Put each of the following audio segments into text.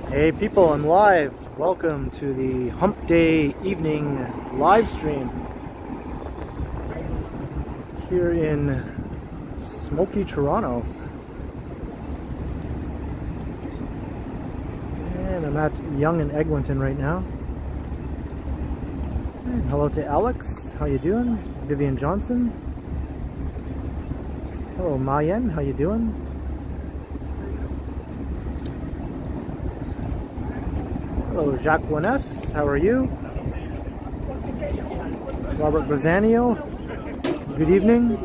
Hey people, I'm live. Welcome to the Hump Day evening live stream here in Smoky, Toronto. And I'm at Yonge and Eglinton right now. And hello to Alex, how you doing? Vivian Johnson. Hello Mayen, how you doing? Hello, Jacqueline S. How are you? Robert Brazanio. Good evening.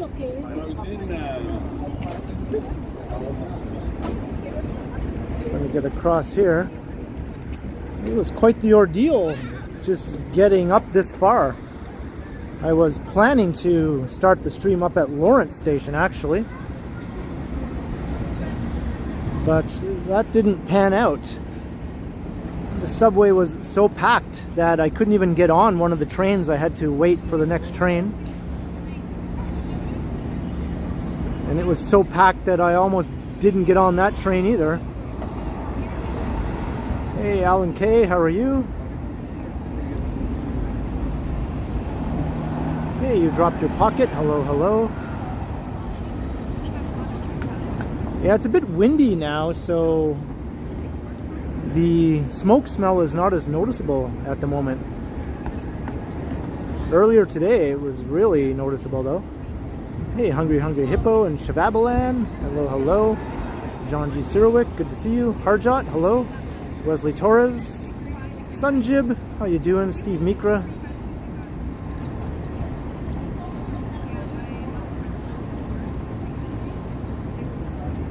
Let me get across here. It was quite the ordeal just getting up this far. I was planning to start the stream up at Lawrence Station actually, but that didn't pan out. The subway was so packed that I couldn't even get on one of the trains. I had to wait for the next train. And it was so packed that I almost didn't get on that train either. Hey, Alan K, how are you? Hey, you dropped your pocket. Hello, hello. Yeah, it's a bit windy now, so the smoke smell is not as noticeable at the moment. Earlier today it was really noticeable though. Hey, Hungry Hippo and Shavabalan. Hello, hello. John G. Sirowick, good to see you. Harjot, hello. Wesley Torres. Sunjib, how you doing? Steve Mikra.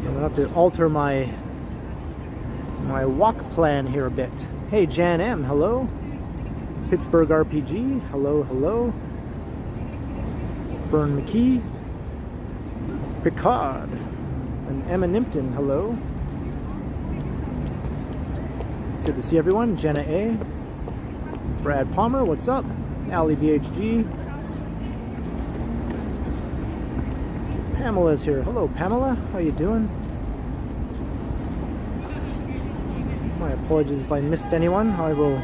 So I'm gonna have to alter my walk plan here a bit. Hey, Jan M, hello. Pittsburgh RPG, hello, hello. Fern McKee. Picard. And Emma Nimpton, hello. Good to see everyone. Jenna A. Brad Palmer, what's up? Ali BHG. Pamela's here. Hello, Pamela. How you doing? My apologies if I missed anyone. I will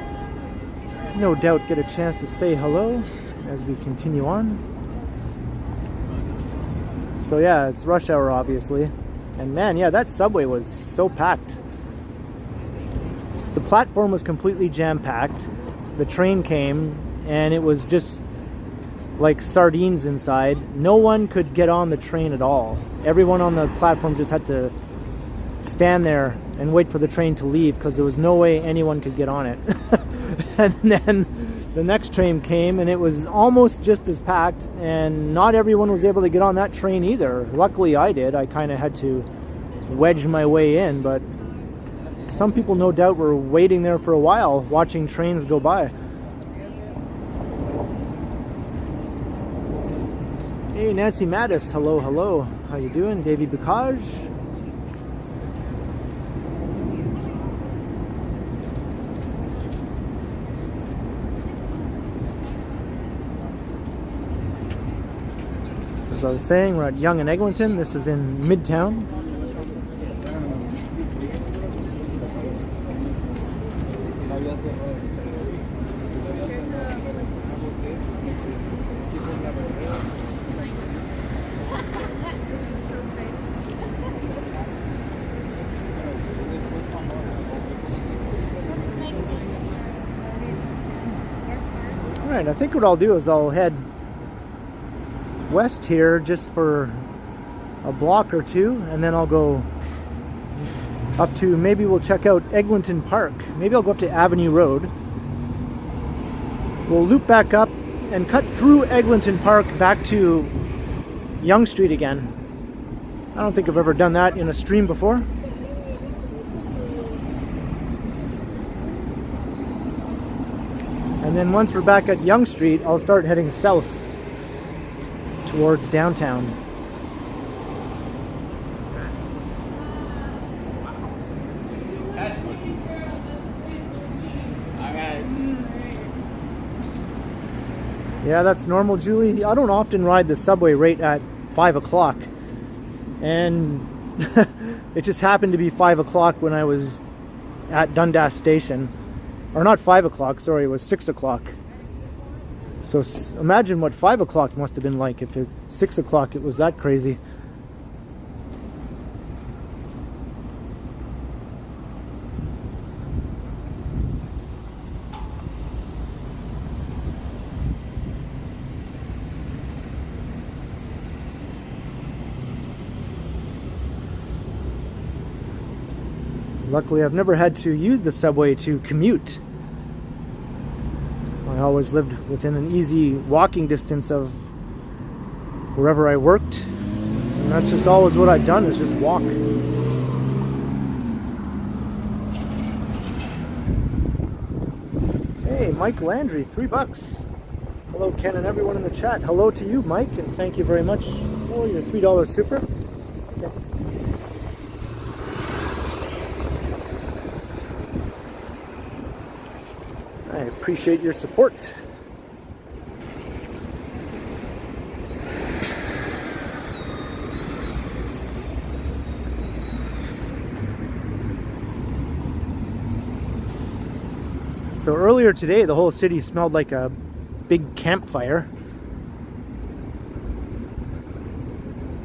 no doubt get a chance to say hello as we continue on. So yeah, it's rush hour obviously. And man, yeah, that subway was so packed. The platform was completely jam-packed. The train came and it was just like sardines inside. No one could get on the train at all. Everyone on the platform just had to stand there and wait for the train to leave because there was no way anyone could get on it. And then the next train came and it was almost just as packed, and not everyone was able to get on that train either. Luckily I did. I kind of had to wedge my way in, but some people no doubt were waiting there for a while watching trains go by. Hey, Nancy Mattis, hello, hello. How you doing? Davey Bacage. As I was saying, we're at Yonge and Eglinton. This is in Midtown. Alright, I think what I'll do is I'll head west here just for a block or two, and then I'll go up to, maybe we'll check out Eglinton Park. Maybe I'll go up to Avenue Road. We'll loop back up and cut through Eglinton Park back to Yonge Street again. I don't think I've ever done that in a stream before. And then once we're back at Yonge Street, I'll start heading south towards downtown. Yeah, that's normal, Julie. I don't often ride the subway right at 5 o'clock. And it just happened to be 5 o'clock when I was at Dundas Station. Or not 5 o'clock, sorry, it was 6 o'clock. So imagine what 5 o'clock must have been like if at 6 o'clock it was that crazy. Luckily, I've never had to use the subway to commute. I always lived within an easy walking distance of wherever I worked. And that's just always what I've done, is just walk. Hey, Mike Landry, $3. Hello, Ken and everyone in the chat. Hello to you, Mike, and thank you very much for your $3 super. Okay. I appreciate your support. So earlier today, the whole city smelled like a big campfire.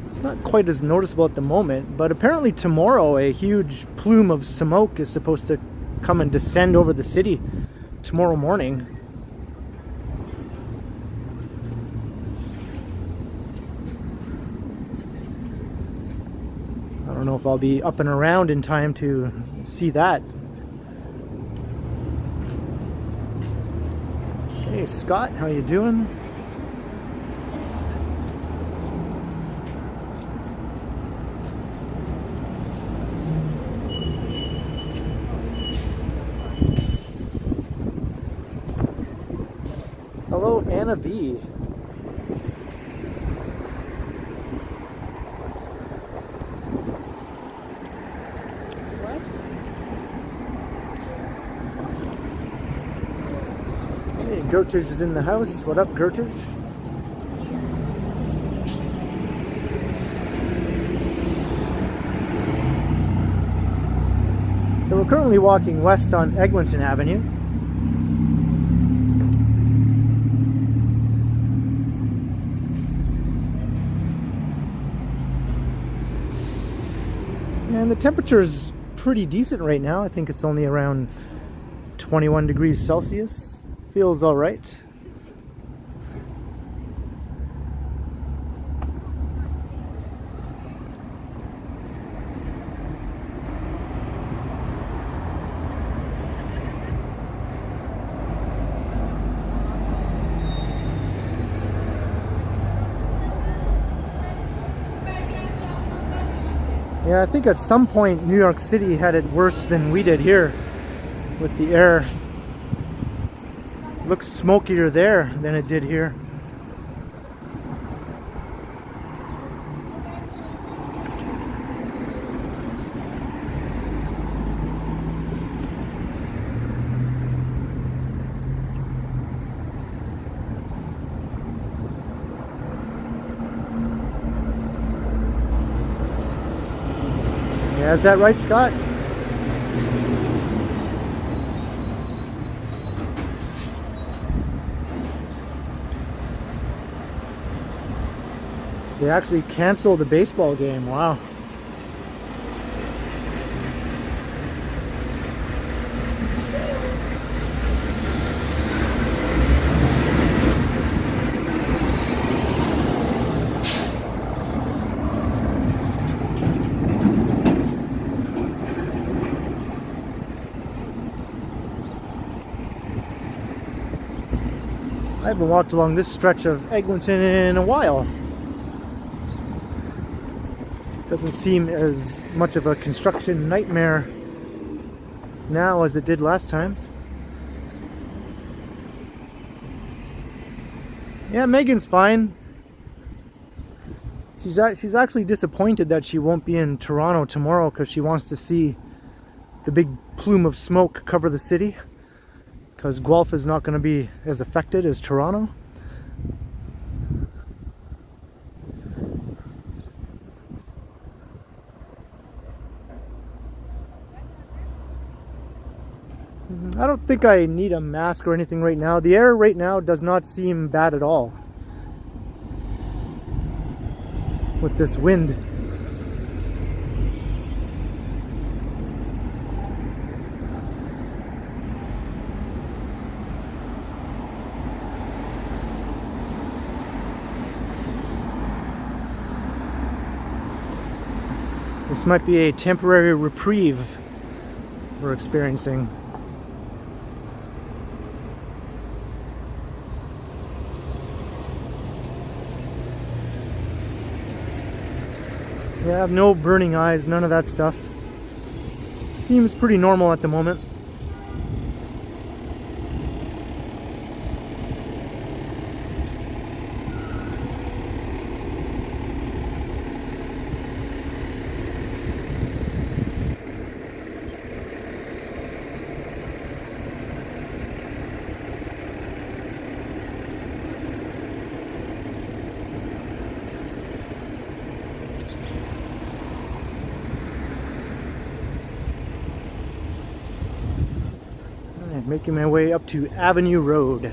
It's not quite as noticeable at the moment, but apparently tomorrow a huge plume of smoke is supposed to come and descend over the city tomorrow morning. I don't know if I'll be up and around in time to see that. Hey Scott, how you doing? Hello, Anna V. What? Hey, Gertrude is in the house. What up, Gertrude? So we're currently walking west on Eglinton Avenue. And the temperature is pretty decent right now. I think it's only around 21 degrees Celsius. Feels all right. Yeah, I think at some point New York City had it worse than we did here with the air. Looks smokier there than it did here. Yeah, is that right, Scott? They actually canceled the baseball game. Wow. I haven't walked along this stretch of Eglinton in a while. Doesn't seem as much of a construction nightmare now as it did last time. Yeah, Megan's fine. She's actually disappointed that she won't be in Toronto tomorrow because she wants to see the big plume of smoke cover the city, because Guelph is not going to be as affected as Toronto. I don't think I need a mask or anything right now. The air right now does not seem bad at all with this wind. This might be a temporary reprieve we're experiencing. Yeah, I have no burning eyes, none of that stuff. Seems pretty normal at the moment. Making my way up to Avenue Road.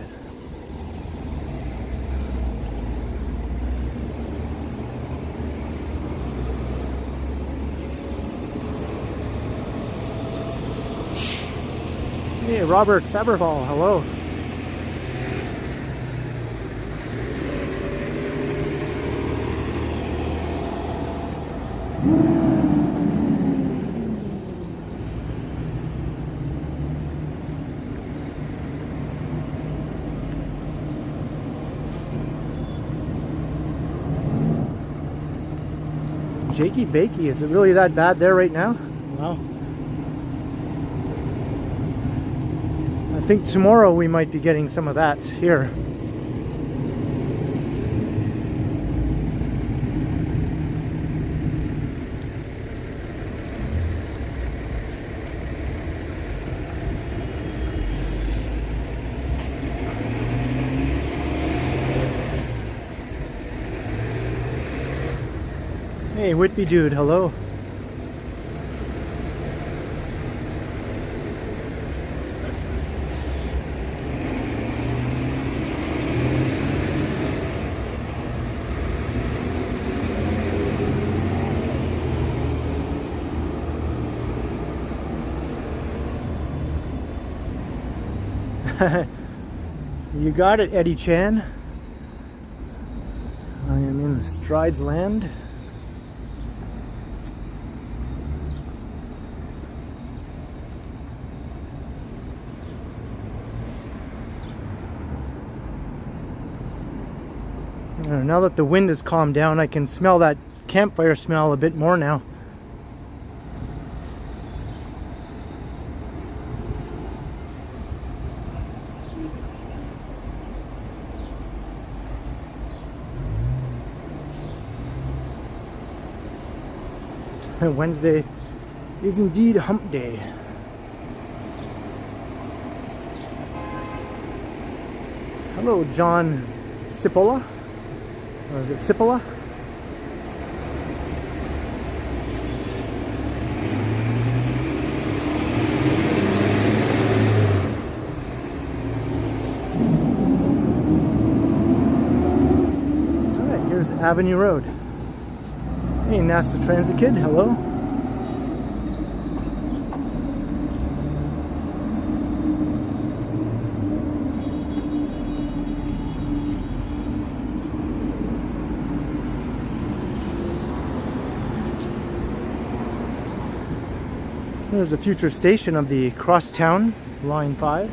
Hey, Robert Saberval, hello. Jakey Bakey, is it really that bad there right now? Wow. I think tomorrow we might be getting some of that here. Hey, Whitby dude, hello. You got it, Eddie Chan. I am in Strides Land. Now that the wind has calmed down, I can smell that campfire smell a bit more now. Wednesday is indeed hump day. Hello, John Cipolla. Or is it Cipolla? Alright, here's Avenue Road. Hey, NASA Transit Kid, hello. There's a future station of the Crosstown Line 5.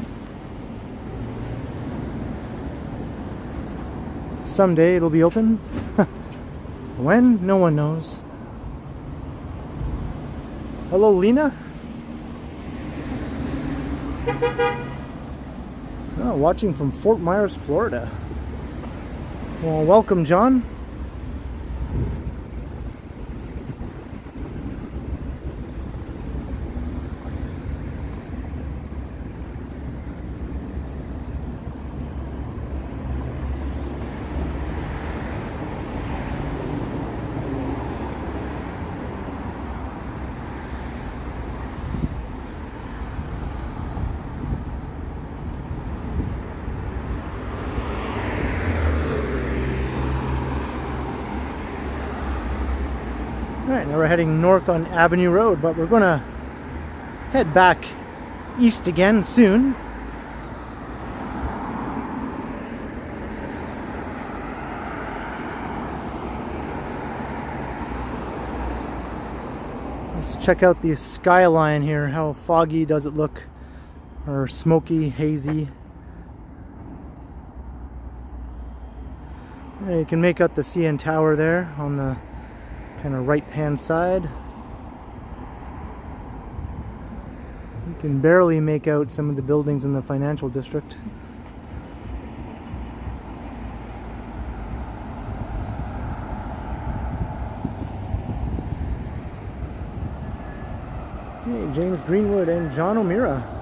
Someday it'll be open. When? No one knows. Hello, Lena. Oh, watching from Fort Myers, Florida. Well, welcome, John. Alright, now we're heading north on Avenue Road, but we're gonna head back east again soon. Let's check out the skyline here. How foggy does it look? Or smoky, hazy. Yeah, you can make out the CN Tower there on the kind of right hand side. You can barely make out some of the buildings in the financial district. Hey, James Greenwood and John O'Meara.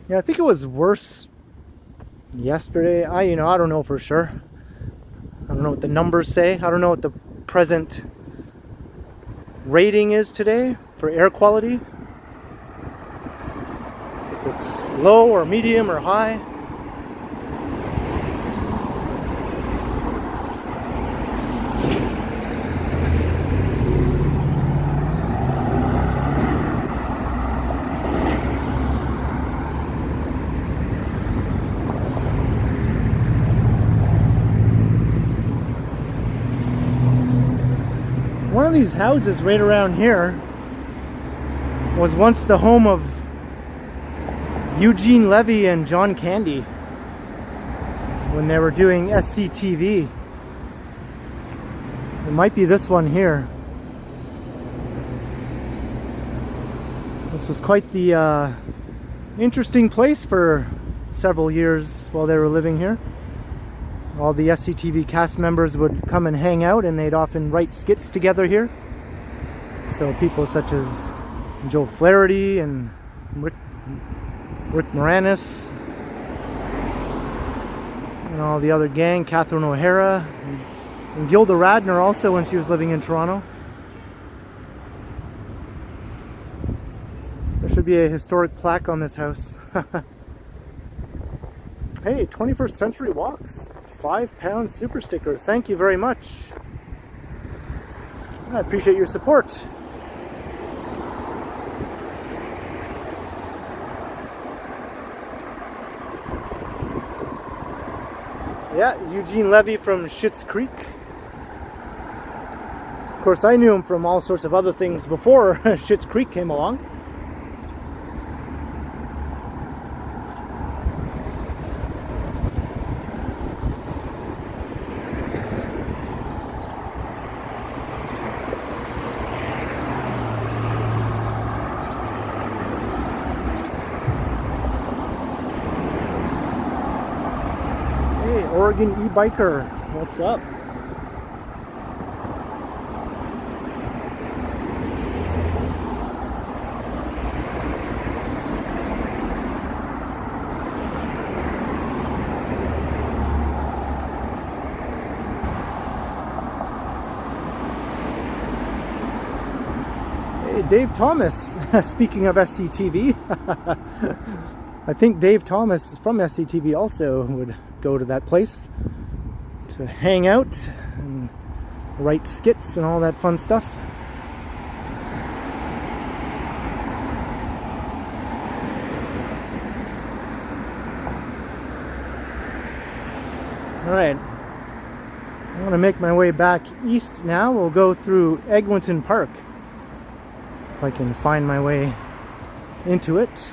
Yeah, I think it was worse yesterday. I don't know for sure. I don't know what the numbers say. I don't know what the present rating is today for air quality. If it's low or medium or high. One of these houses right around here was once the home of Eugene Levy and John Candy when they were doing SCTV. It might be this one here. This was quite the interesting place for several years while they were living here. All the SCTV cast members would come and hang out, and they'd often write skits together here. So people such as Joe Flaherty and Rick Moranis and all the other gang, Catherine O'Hara and Gilda Radner also when she was living in Toronto. There should be a historic plaque on this house. Hey, 21st Century Walks. £5 super sticker. Thank you very much. I appreciate your support. Yeah, Eugene Levy from Schitt's Creek. Of course, I knew him from all sorts of other things before Schitt's Creek came along. Oregon e-biker, what's up? Hey, Dave Thomas, speaking of SCTV, I think Dave Thomas from SCTV also would go to that place to hang out and write skits and all that fun stuff. Alright, so I'm going to make my way back east now. We'll go through Eglinton Park if I can find my way into it.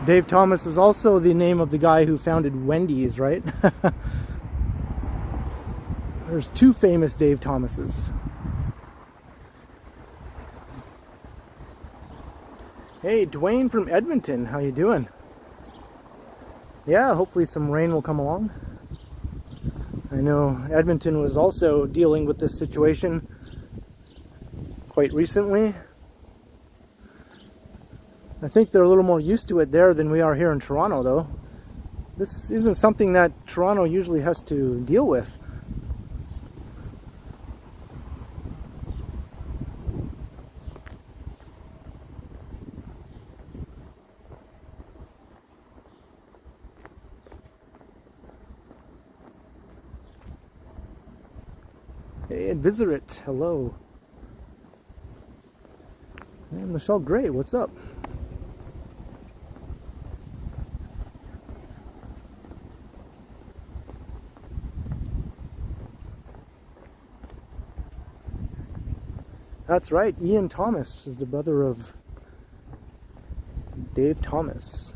Dave Thomas was also the name of the guy who founded Wendy's, right? There's two famous Dave Thomases. Hey, Dwayne from Edmonton, how you doing? Yeah, hopefully some rain will come along. I know Edmonton was also dealing with this situation quite recently. I think they're a little more used to it there than we are here in Toronto, though. This isn't something that Toronto usually has to deal with. Hey, Advisorate, hello. Hey, Michelle Gray, what's up? That's right, Ian Thomas is the brother of Dave Thomas.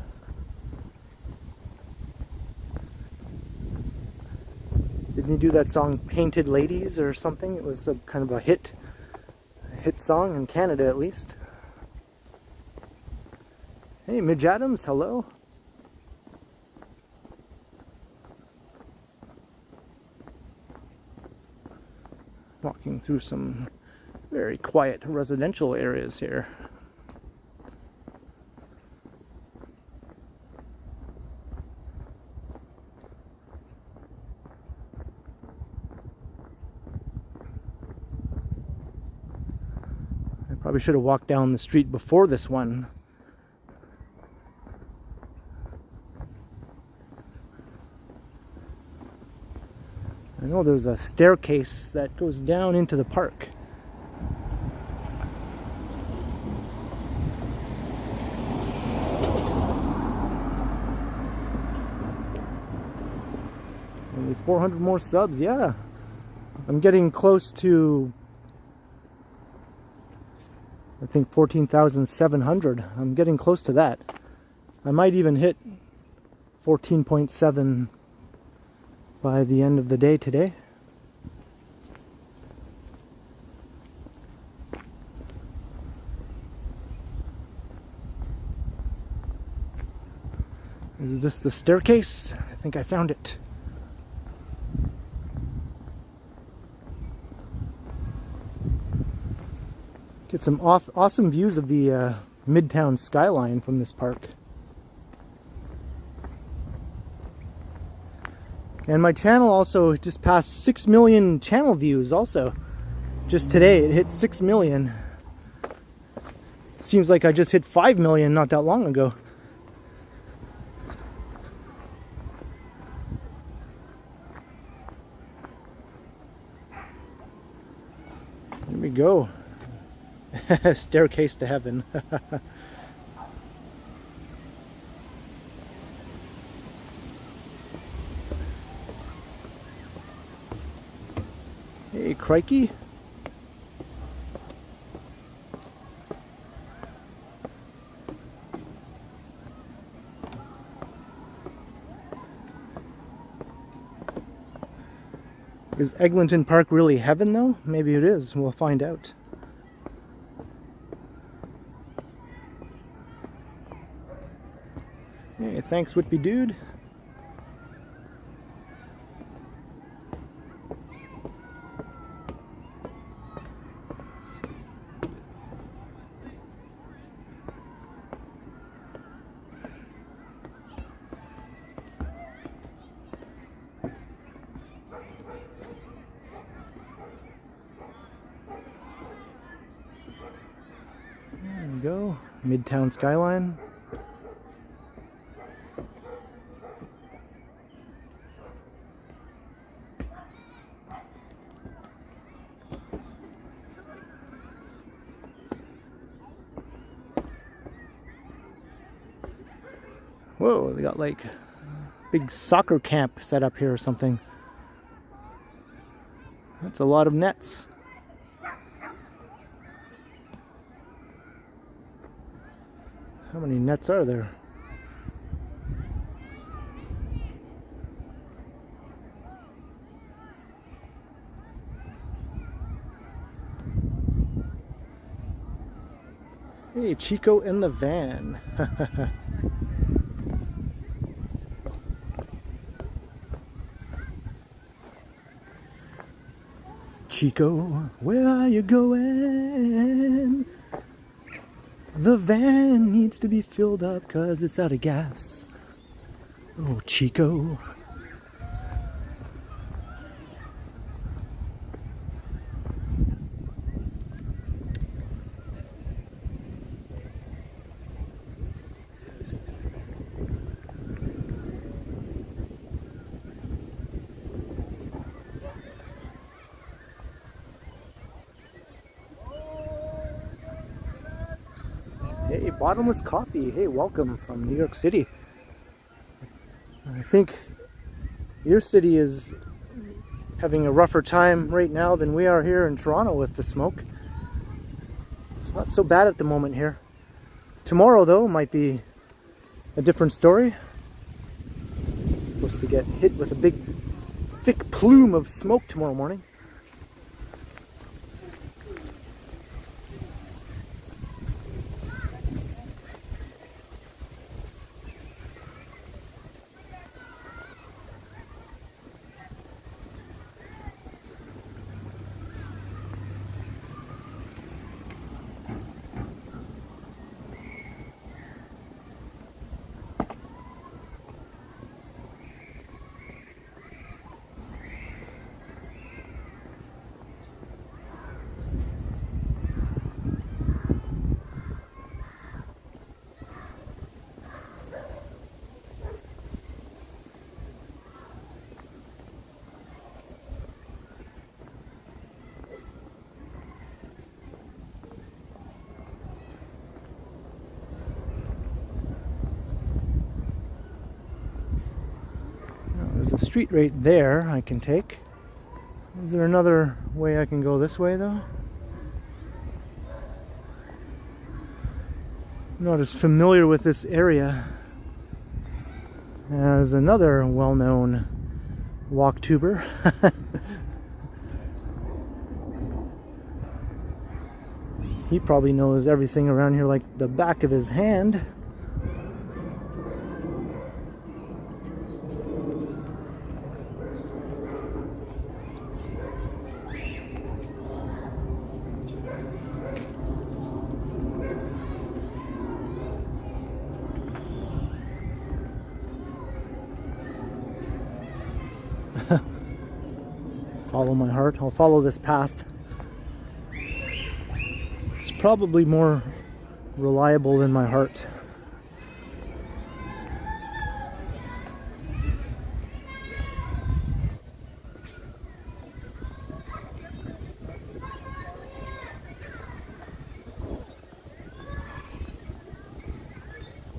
Didn't he do that song Painted Ladies or something? It was a kind of a hit song in Canada at least. Hey, Midge Adams, hello. Walking through some very quiet residential areas here. I probably should have walked down the street before this one. I know there's a staircase that goes down into the park. Only 400 more subs, yeah. I'm getting close to, I think, 14,700. I'm getting close to that. I might even hit 14.7 by the end of the day today. Is this the staircase? I think I found it. Get some awesome views of the Midtown skyline from this park. And my channel also just passed 6 million channel views also. Just today it hit 6 million. Seems like I just hit 5 million not that long ago. Here we go. Staircase to heaven. Hey, crikey. Is Eglinton Park really heaven though? Maybe it is. We'll find out. Hey, thanks Whitby dude. There we go. Midtown skyline. Whoa, they got like a big soccer camp set up here or something. That's a lot of nets. How many nets are there? Hey, Chico in the van. Chico, where are you going? The van needs to be filled up 'cause it's out of gas. Oh, Chico. Hey, Bottomless Coffee. Hey, welcome from New York City. I think your city is having a rougher time right now than we are here in Toronto with the smoke. It's not so bad at the moment here. Tomorrow, though, might be a different story. Supposed to get hit with a big, thick plume of smoke tomorrow morning. There's a street right there I can take. Is there another way I can go this way though? I'm not as familiar with this area as another well-known walk-tuber. He probably knows everything around here like the back of his hand. Follow my heart. I'll follow this path. It's probably more reliable than my heart.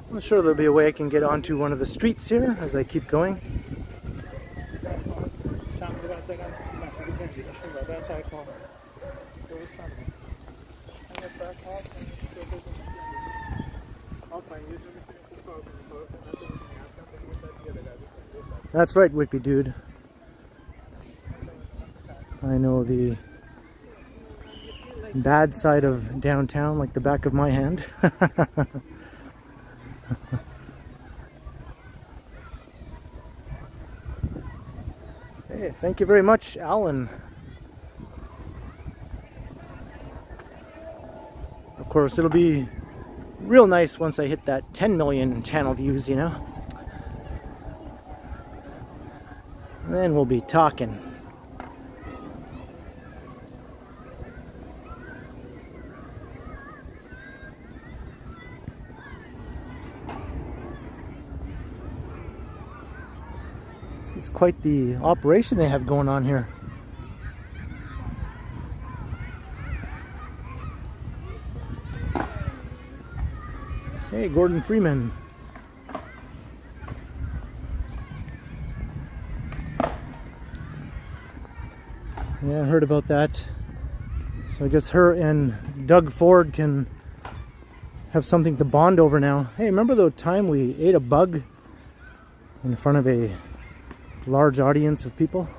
I'm sure there'll be a way I can get onto one of the streets here as I keep going. That's right, Whippy dude. I know the bad side of downtown like the back of my hand. Hey, thank you very much, Alan. Of course, it'll be real nice once I hit that 10 million channel views, you know. Then we'll be talking. This is quite the operation they have going on here. Hey, Gordon Freeman. Yeah, I heard about that. So I guess her and Doug Ford can have something to bond over now. Hey, remember the time we ate a bug in front of a large audience of people?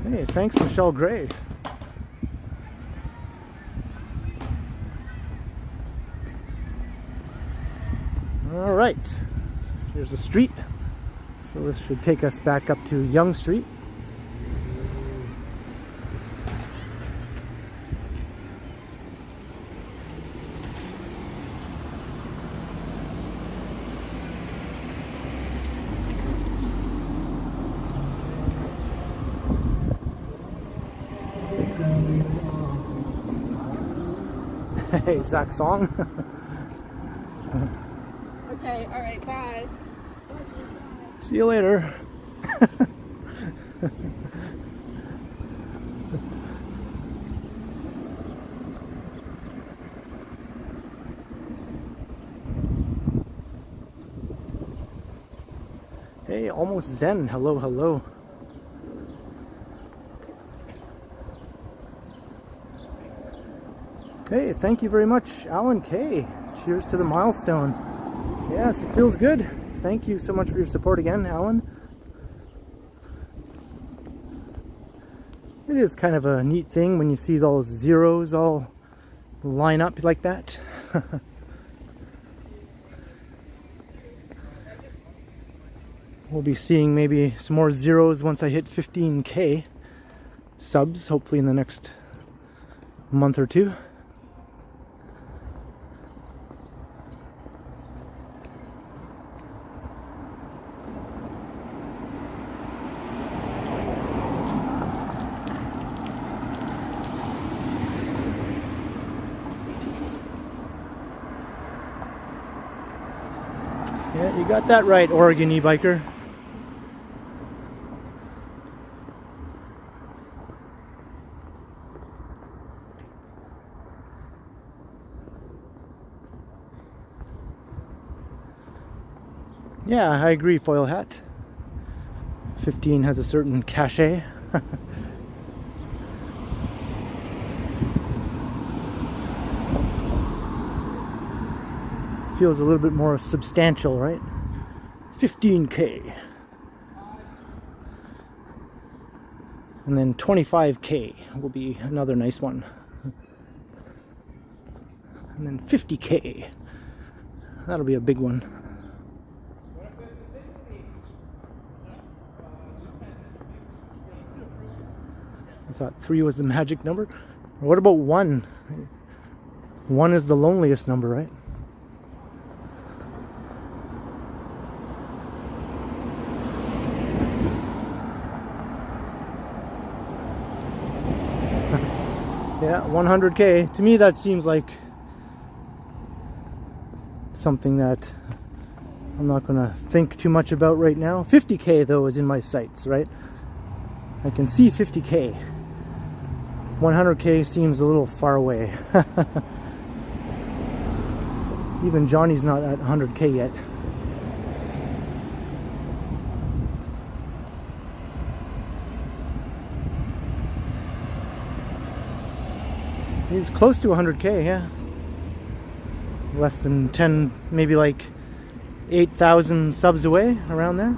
Hey, thanks, Michelle Gray. All right, There's a street. So this should take us back up to Yonge Street. Hey, Zach Song. Okay, alright, bye. See you later. Hey, almost Zen. Hello, hello. Hey, thank you very much, Alan K. Cheers to the milestone. Yes, it feels good. Thank you so much for your support again, Alan. It is kind of a neat thing when you see those zeros all line up like that. We'll be seeing maybe some more zeros once I hit 15K subs, hopefully in the next month or two. Yeah, you got that right, Oregon e-biker. Yeah, I agree, Foil Hat. 15 has a certain cachet. Feels a little bit more substantial, right? 15K. And then 25K will be another nice one. And then 50K. That'll be a big one. I thought 3 was the magic number. Or what about 1? 1 is the loneliest number, right? Yeah, 100K. To me, that seems like something that I'm not going to think too much about right now. 50K, though, is in my sights, right? I can see 50K. 100K seems a little far away. Even Johnny's not at 100K yet. He's close to 100K, yeah. Less than 10, maybe like 8,000 subs away, around there.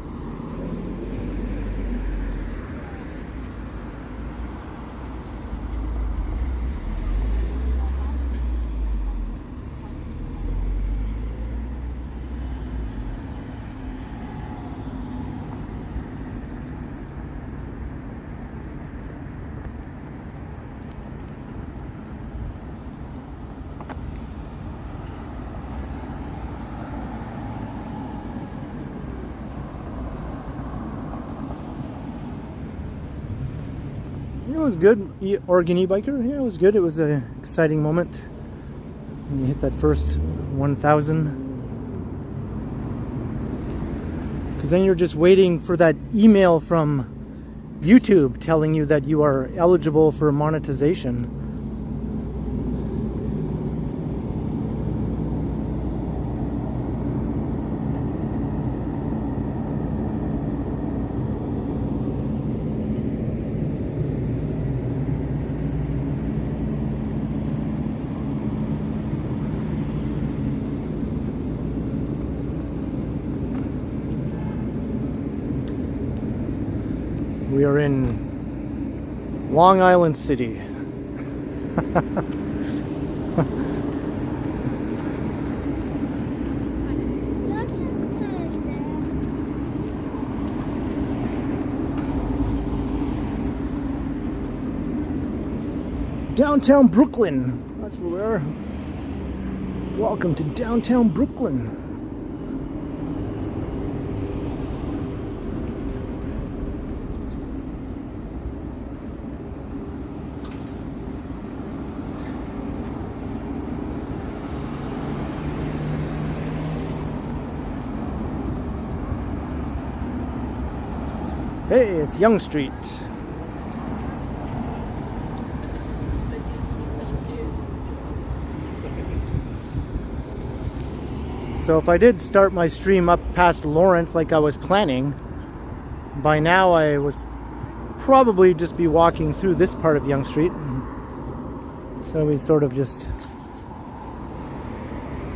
It was good. Oregon e-biker, yeah, it was good. It was an exciting moment when you hit that first 1,000. Because then you're just waiting for that email from YouTube telling you that you are eligible for monetization. We are in Long Island City. Downtown Brooklyn. That's where we are. Welcome to downtown Brooklyn. Hey, it's Yonge Street. So if I did start my stream up past Lawrence like I was planning, by now I was probably just be walking through this part of Yonge Street. So we sort of just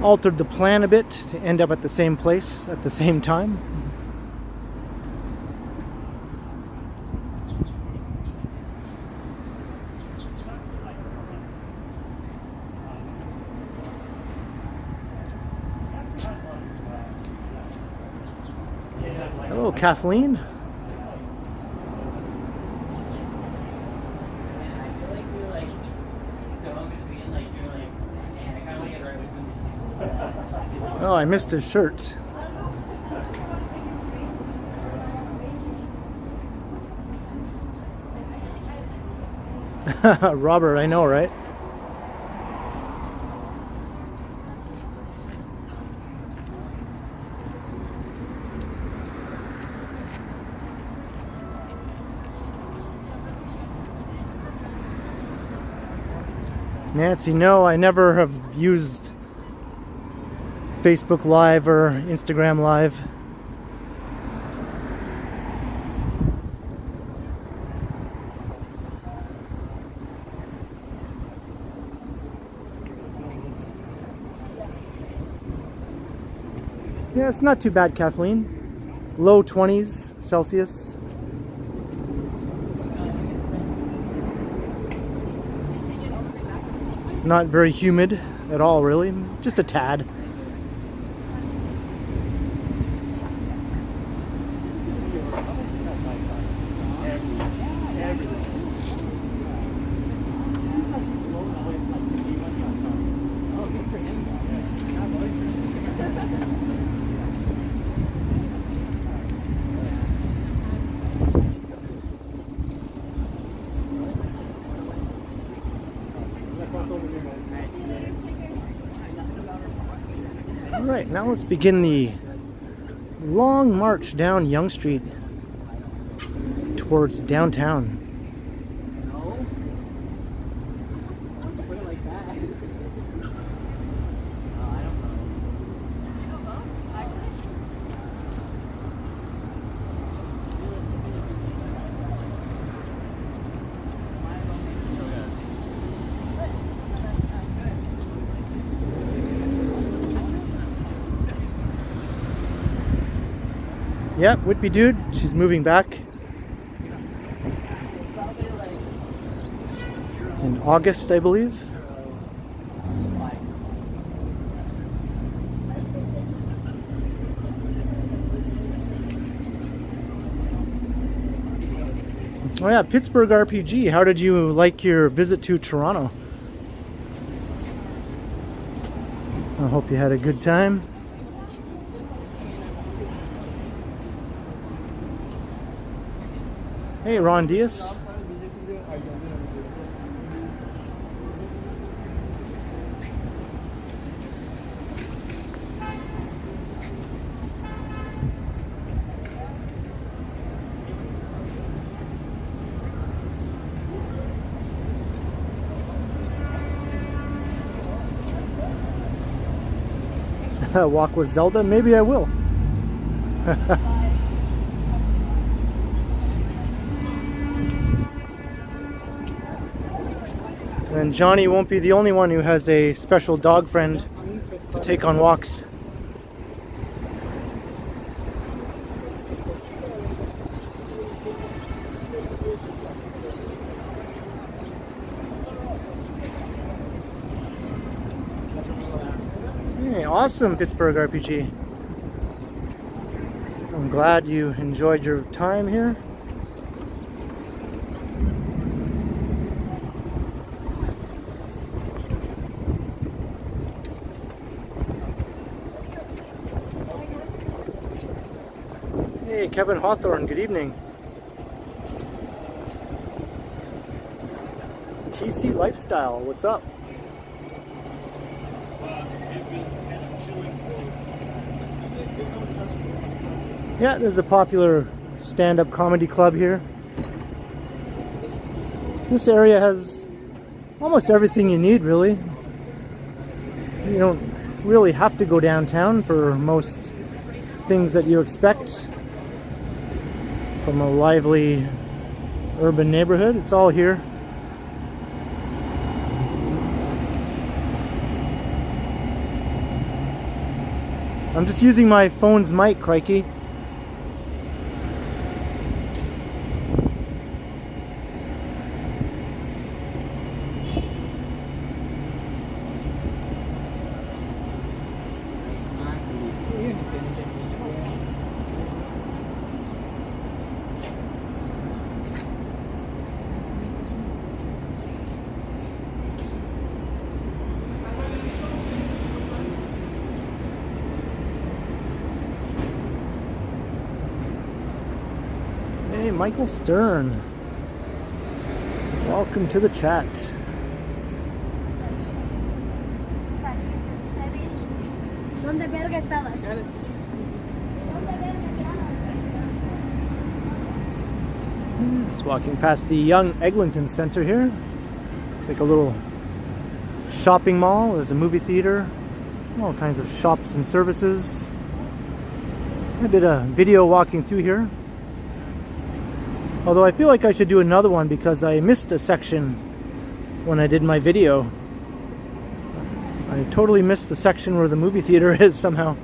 altered the plan a bit to end up at the same place at the same time. Hello, Kathleen. Oh, I missed his shirt. Robert, I know, right? Nancy, no, I never have used Facebook Live or Instagram Live. Yeah, it's not too bad, Kathleen. Low 20s Celsius. Not very humid at all, really. Just a tad. Alright, now let's begin the long march down Yonge Street towards downtown. Yep, Whitby dude, she's moving back in August, I believe. Oh yeah, Pittsburgh RPG, how did you like your visit to Toronto? I hope you had a good time. Hey, Ron Diaz. Walk with Zelda? Maybe I will. And Johnny won't be the only one who has a special dog friend to take on walks. Hey, awesome, Pittsburgh RPG. I'm glad you enjoyed your time here. Hey, Kevin Hawthorne, good evening. TC Lifestyle, what's up? Yeah, there's a popular stand-up comedy club here. This area has almost everything you need, really. You don't really have to go downtown for most things that you expect from a lively urban neighborhood. It's all here. I'm just using my phone's mic, crikey. Hey, Michael Stern. Welcome to the chat. ¿Dónde verga estabas? Just walking past the Young Eglinton Center here. It's like a little shopping mall. There's a movie theater, all kinds of shops and services. I did a video walking through here. Although I feel like I should do another one because I missed a section when I did my video. I totally missed the section where the movie theater is somehow.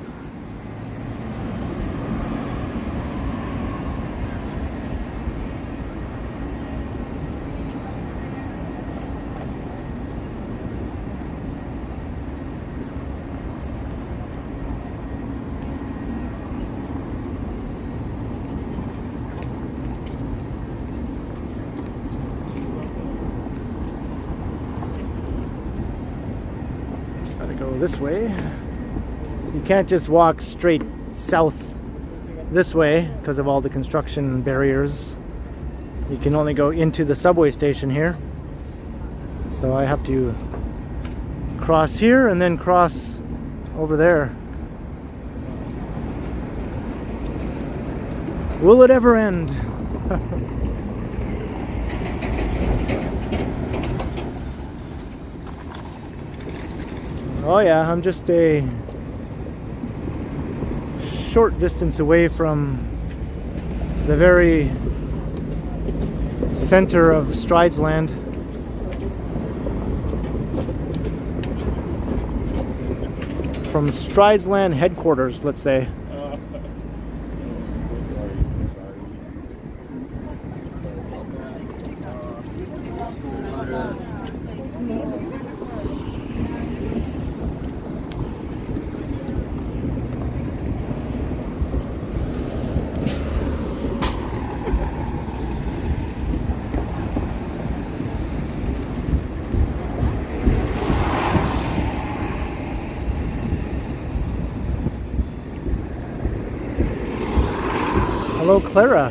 This way. You can't just walk straight south this way because of all the construction barriers. You can only go into the subway station here. So I have to cross here and then cross over there. Will it ever end? Oh yeah, I'm just a short distance away from the very center of Stridesland. From Stridesland headquarters, let's say. Hello, Clara.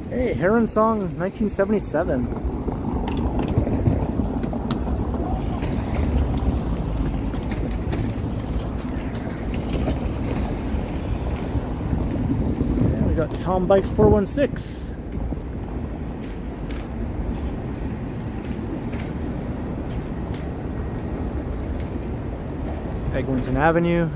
Hey, Heron Song 1977. Yeah, we got Tom Bikes 416. Eglinton Avenue.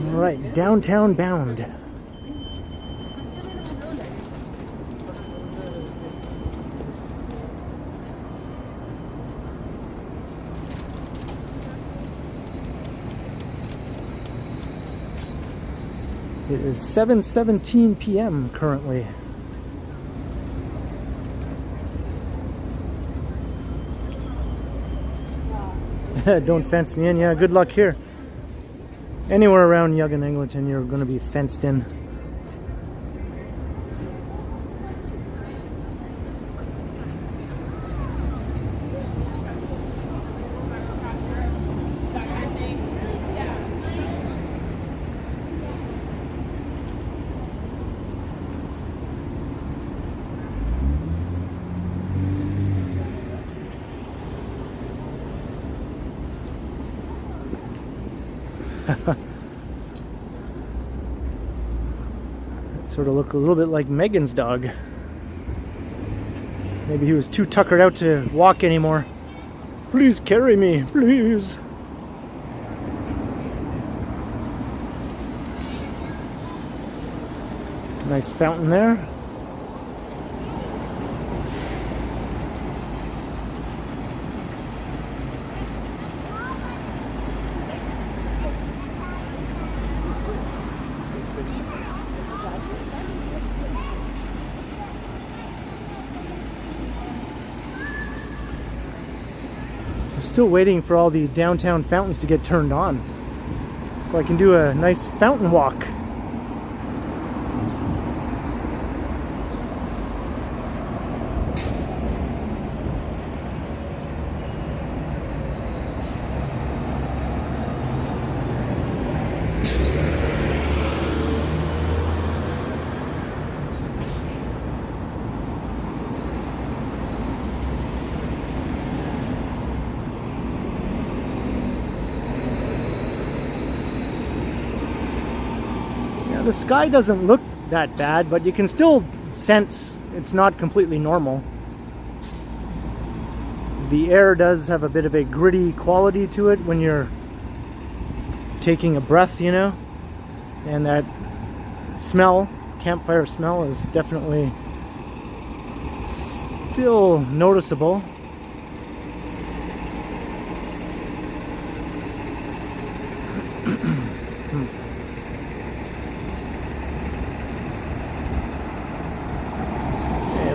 All right, downtown bound. It is 7:17 p.m. currently. Don't fence me in. Yeah, good luck here. Anywhere around Yonge and Eglinton, you're going to be fenced in. Sort of look a little bit like Megan's dog. Maybe he was too tuckered out to walk anymore. Please carry me, please. Nice fountain there. Still waiting for all the downtown fountains to get turned on so I can do a nice fountain walk. The sky doesn't look that bad, but you can still sense it's not completely normal. The air does have a bit of a gritty quality to it when you're taking a breath, you know, and that smell, campfire smell, is definitely still noticeable.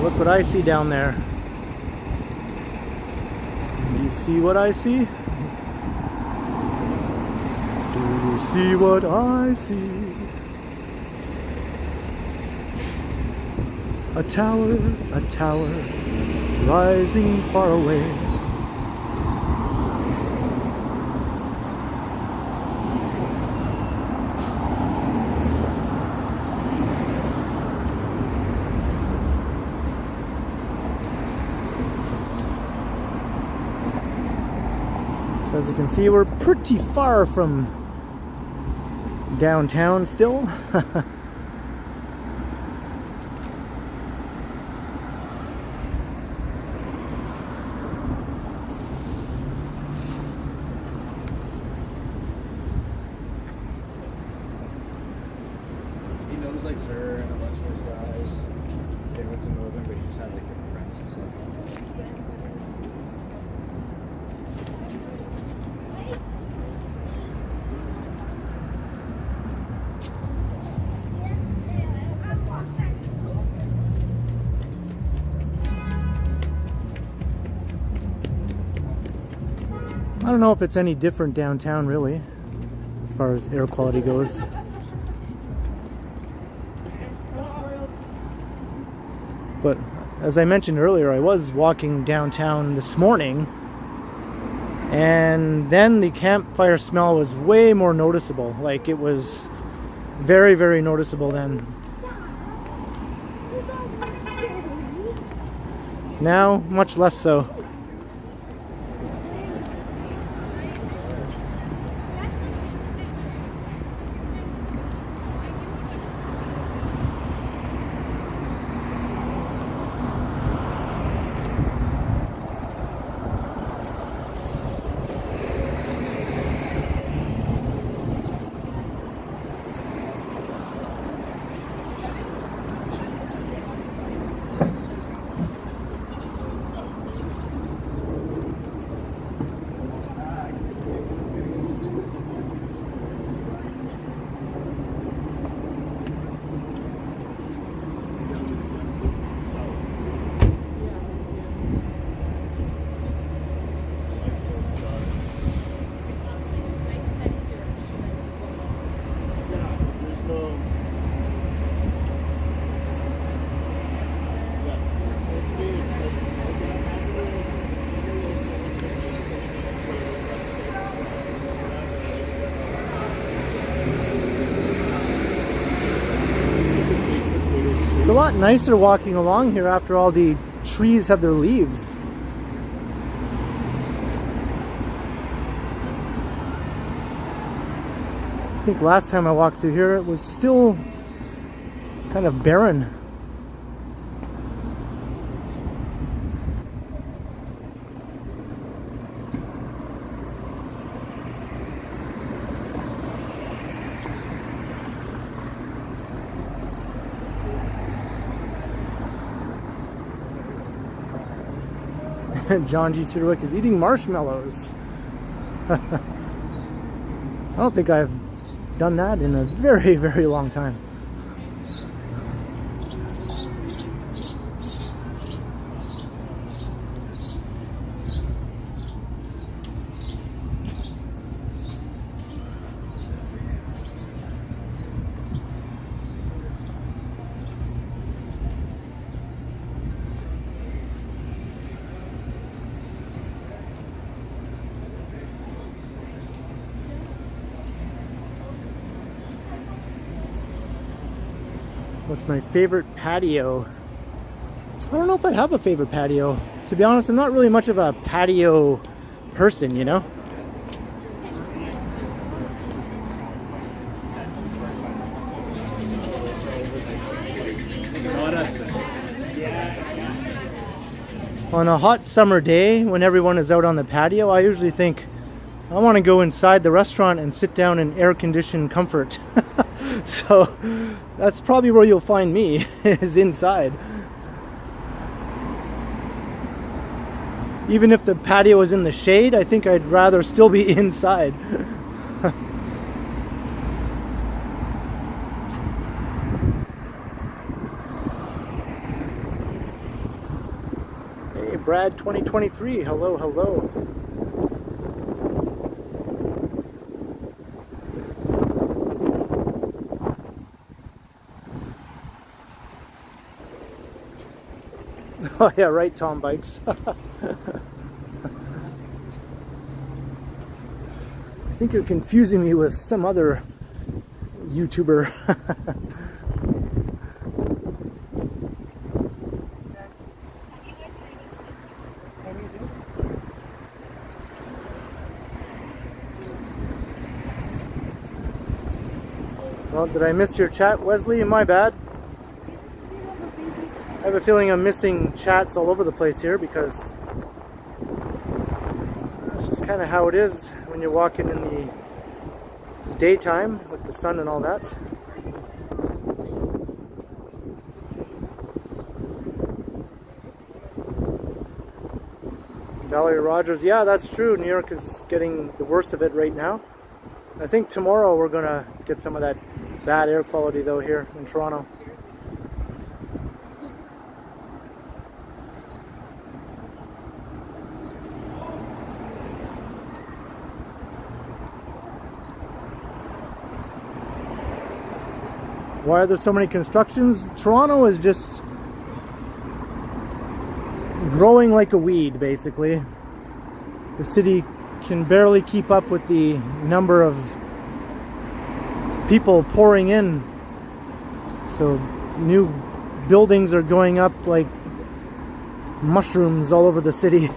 Look what I see down there. Do you see what I see? Do you see what I see? A tower, rising far away. As you can see, we're pretty far from downtown still. He knows like Sir and a bunch of those guys. They went to know them, but he just had like different friends and stuff. I don't know if it's any different downtown, really, as far as air quality goes. But as I mentioned earlier, I was walking downtown this morning, and then the campfire smell was way more noticeable. Like, it was very, very noticeable then. Now, much less so. a lot nicer walking along here after all the trees have their leaves. I think last time I walked through here it was still kind of barren. John G. Tudorwick is eating marshmallows. I don't think I've done that in a very, very long time. What's my favorite patio? I don't know if I have a favorite patio. To be honest, I'm not really much of a patio person, you know? On a hot summer day, when everyone is out on the patio, I usually think, I want to go inside the restaurant and sit down in air-conditioned comfort. So that's probably where you'll find me, is inside. Even if the patio is in the shade, I think I'd rather still be inside. Hey, Brad 2023, hello, hello. Oh yeah, right, Tom Bikes. I think you're confusing me with some other YouTuber. Well, did I miss your chat, Wesley? My bad. I have a feeling I'm missing chats all over the place here because that's just kind of how it is when you're walking in the daytime with the sun and all that. Valerie Rogers, yeah, that's true. New York is getting the worst of it right now. I think tomorrow we're going to get some of that bad air quality though here in Toronto. Why are there so many constructions? Toronto is just growing like a weed, basically. The city can barely keep up with the number of people pouring in. So new buildings are going up like mushrooms all over the city.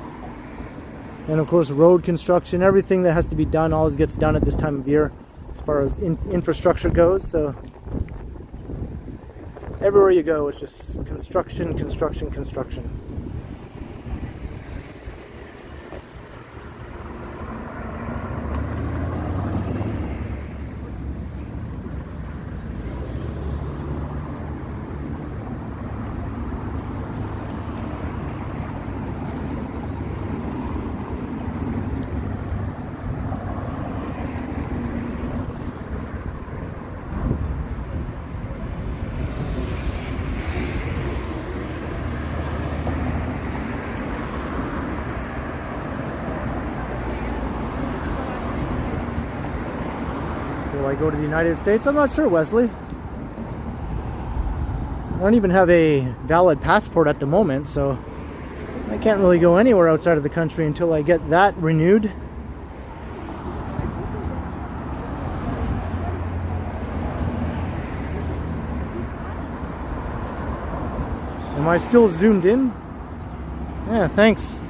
And of course road construction, everything that has to be done always gets done at this time of year as far as infrastructure goes. So everywhere you go, it's just construction, construction, construction. Will I go to the United States? I'm not sure, Wesley. I don't even have a valid passport at the moment, so I can't really go anywhere outside of the country until I get that renewed. Am I still zoomed in? Yeah, thanks.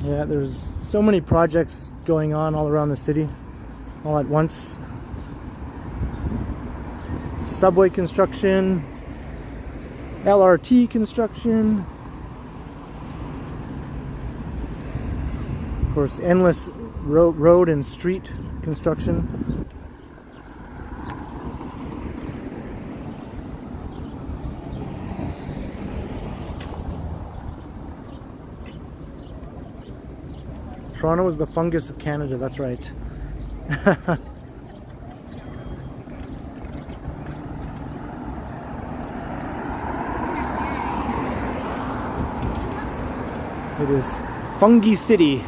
Yeah, there's so many projects going on all around the city, all at once. Subway construction, LRT construction, of course, endless road and street construction. Toronto is the fungus of Canada, that's right. It is Fungi City.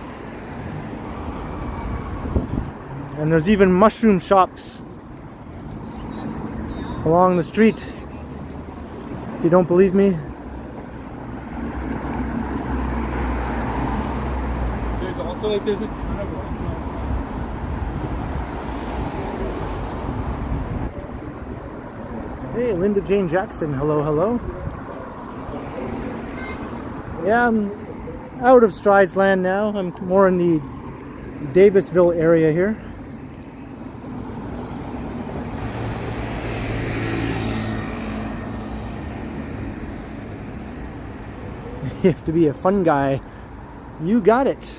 And there's even mushroom shops along the street. If you don't believe me. There's also like there's a ton of Hey, Linda Jane Jackson. Hello, hello. Yeah, I'm out of Strides Land now. I'm more in the Davisville area here. You have to be a fun guy. You got it.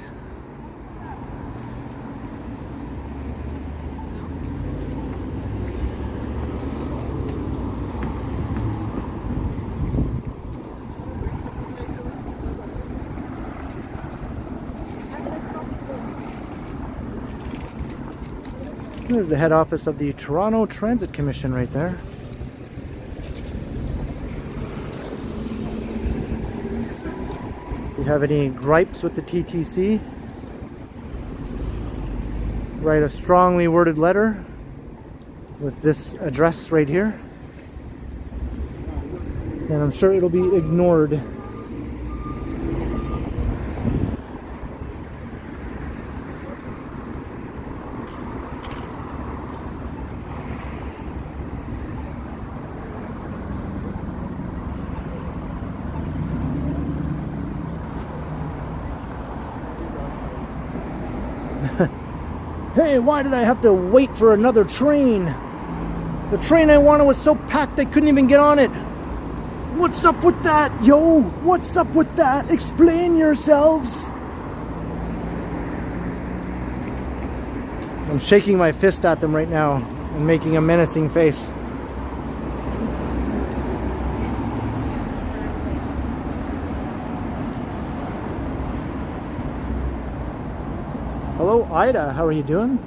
There's the head office of the Toronto Transit Commission right there. If you have any gripes with the TTC, write a strongly worded letter with this address right here, and I'm sure it'll be ignored. Hey, why did I have to wait for another train? The train I wanted was so packed I couldn't even get on it. What's up with that, yo? What's up with that? Explain yourselves. I'm shaking my fist at them right now and making a menacing face. Hello, Ida. How are you doing?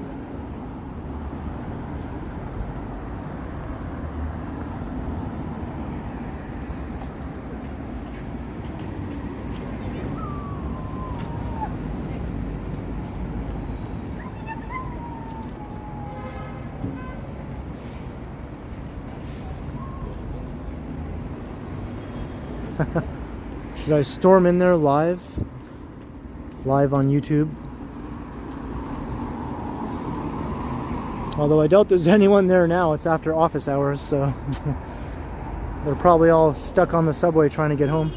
Should I storm in there live on YouTube? Although I doubt there's anyone there now. It's after office hours, so they're probably all stuck on the subway trying to get home.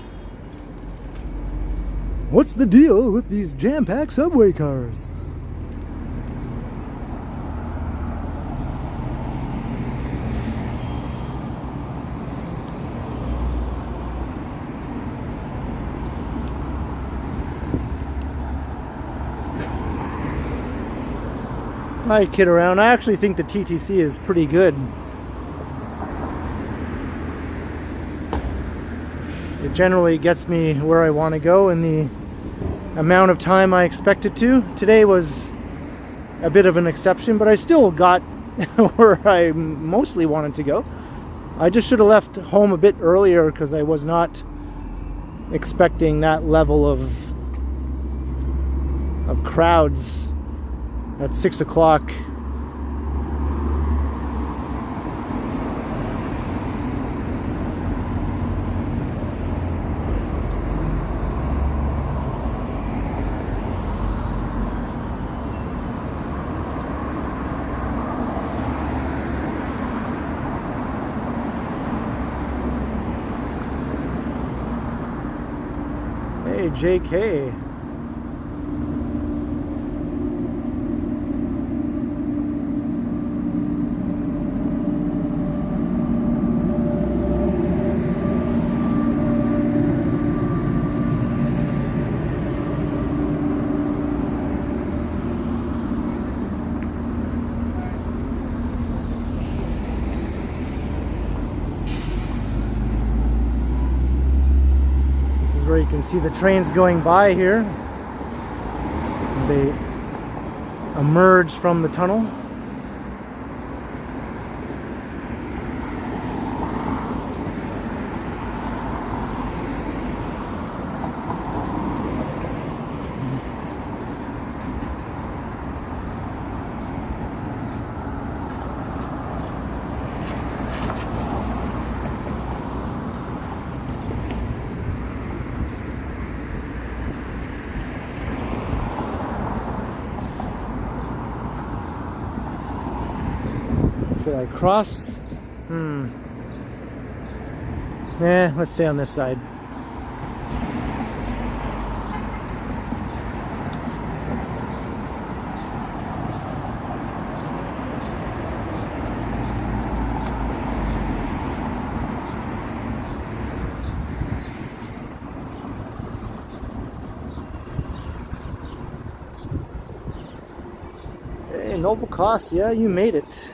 What's the deal with these jam-packed subway cars? I kid around. I actually think the TTC is pretty good. It generally gets me where I want to go in the amount of time I expect it to. Today was a bit of an exception, but I still got where I mostly wanted to go. I just should have left home a bit earlier because I was not expecting that level of crowds at 6 o'clock. Hey, JK. Where you can see the trains going by here. They emerge from the tunnel. Should I cross? Let's stay on this side. Hey, noble cost, yeah, you made it.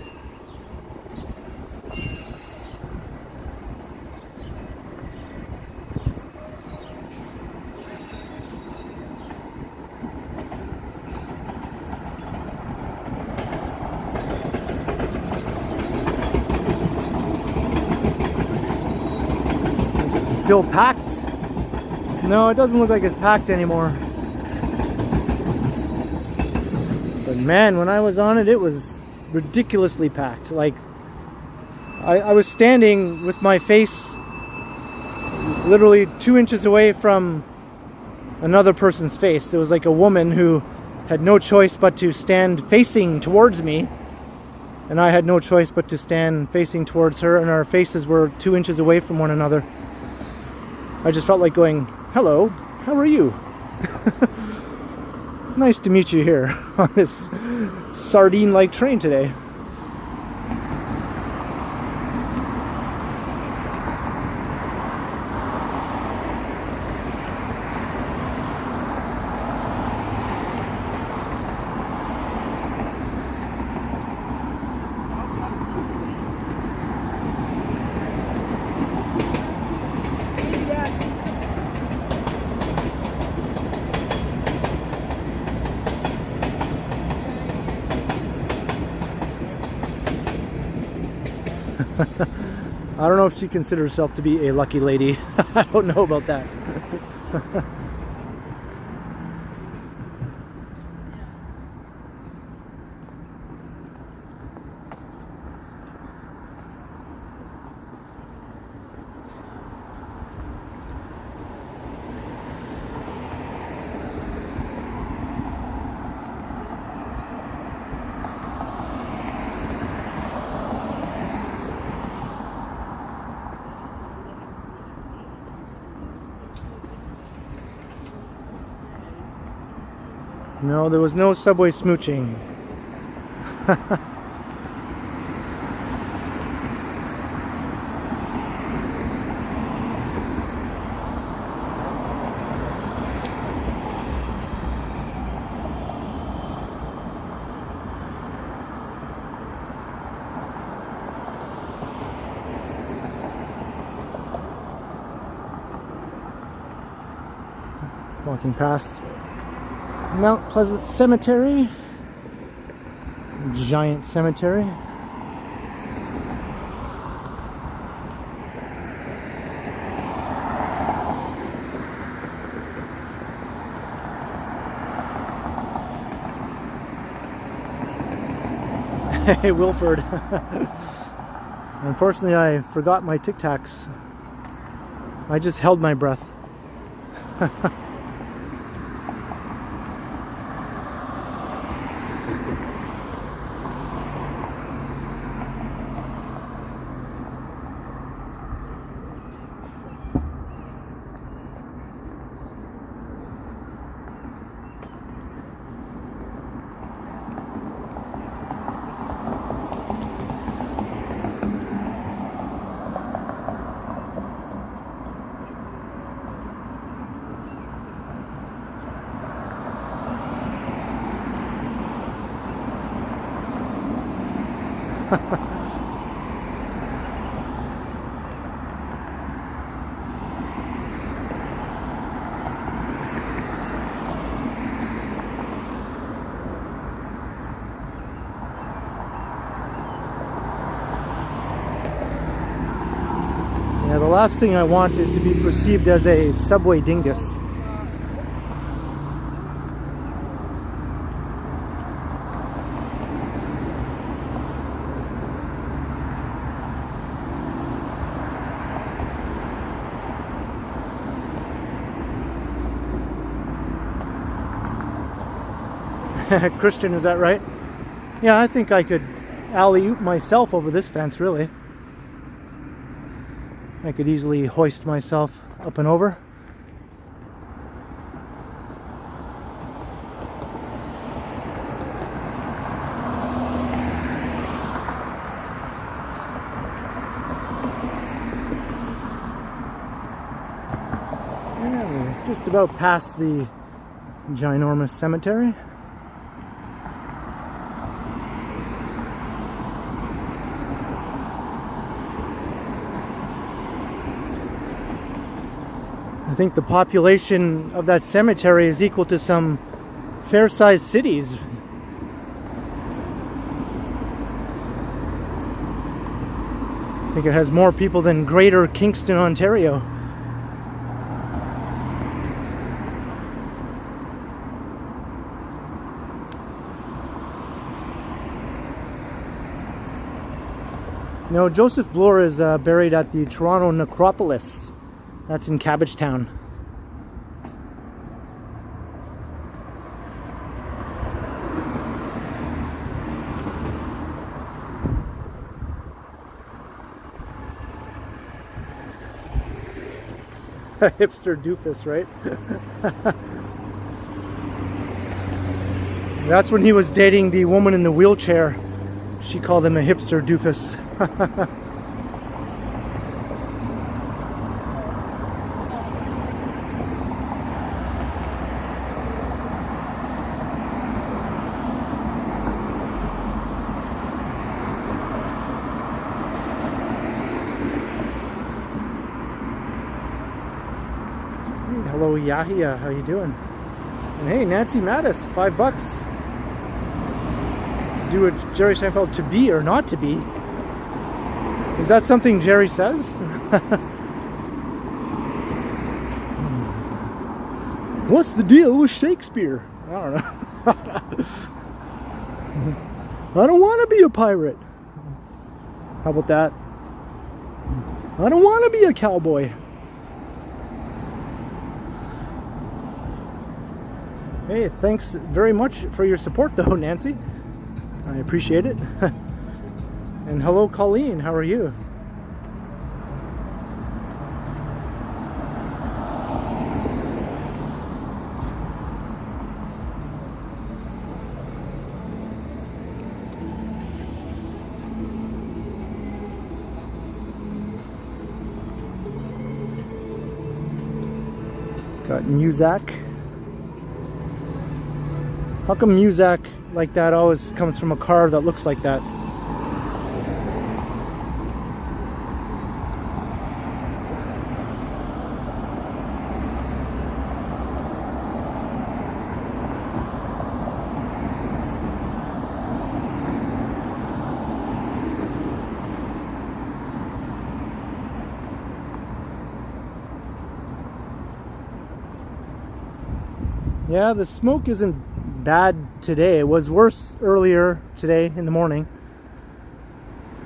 Still packed? No, it doesn't look like it's packed anymore. But man, when I was on it, it was ridiculously packed. Like, I was standing with my face literally 2 inches away from another person's face. It was like a woman who had no choice but to stand facing towards me, and I had no choice but to stand facing towards her, and our faces were 2 inches away from one another. I just felt like going, hello, how are you? Nice to meet you here on this sardine-like train today. I don't know if she considers herself to be a lucky lady. I don't know about that. No, there was no subway smooching. Walking past Mount Pleasant Cemetery, giant cemetery. Hey, Wilford. Unfortunately, I forgot my Tic Tacs. I just held my breath. Yeah, the last thing I want is to be perceived as a subway dingus. Christian, is that right? Yeah, I think I could alley-oop myself over this fence, really. I could easily hoist myself up and over. Yeah, we're just about past the ginormous cemetery. I think the population of that cemetery is equal to some fair-sized cities. I think it has more people than Greater Kingston, Ontario. No, Joseph Bloor is buried at the Toronto Necropolis. That's in Cabbagetown. A hipster doofus, right? That's when he was dating the woman in the wheelchair. She called him a hipster doofus. Hello Yahia, how you doing? And hey, Nancy Mattis, $5. Do a Jerry Seinfeld to be or not to be. Is that something Jerry says? What's the deal with Shakespeare? I don't know. I don't want to be a pirate. How about that? I don't want to be a cowboy. Hey, thanks very much for your support though, Nancy. I appreciate it. And hello, Colleen, how are you? Got Muzak. How come Muzak like that always comes from a car that looks like that? Yeah, the smoke isn't bad today. It was worse earlier today in the morning.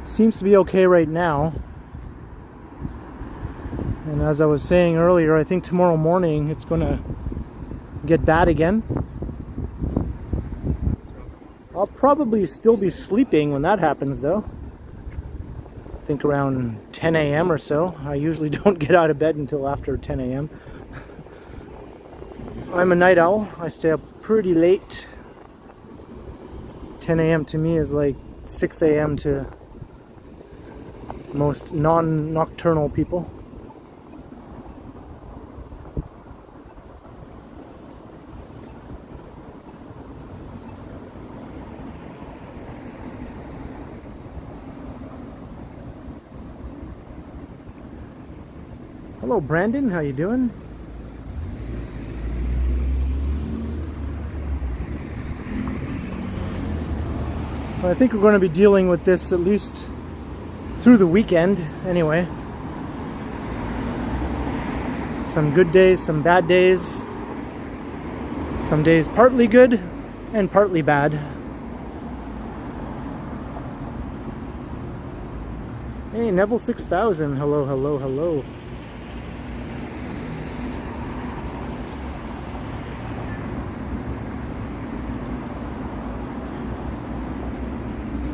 Seems to be okay right now. And as I was saying earlier, I think tomorrow morning it's gonna get bad again. I'll probably still be sleeping when that happens though. I think around 10 a.m. or so. I usually don't get out of bed until after 10 a.m. I'm a night owl. I stay up pretty late. 10 a.m. to me is like 6 a.m. to most non-nocturnal people. Hello, Brandon. How you doing? Well, I think we're going to be dealing with this at least through the weekend anyway. Some good days, some bad days. Some days partly good and partly bad. Hey, Neville 6000. Hello, hello, hello.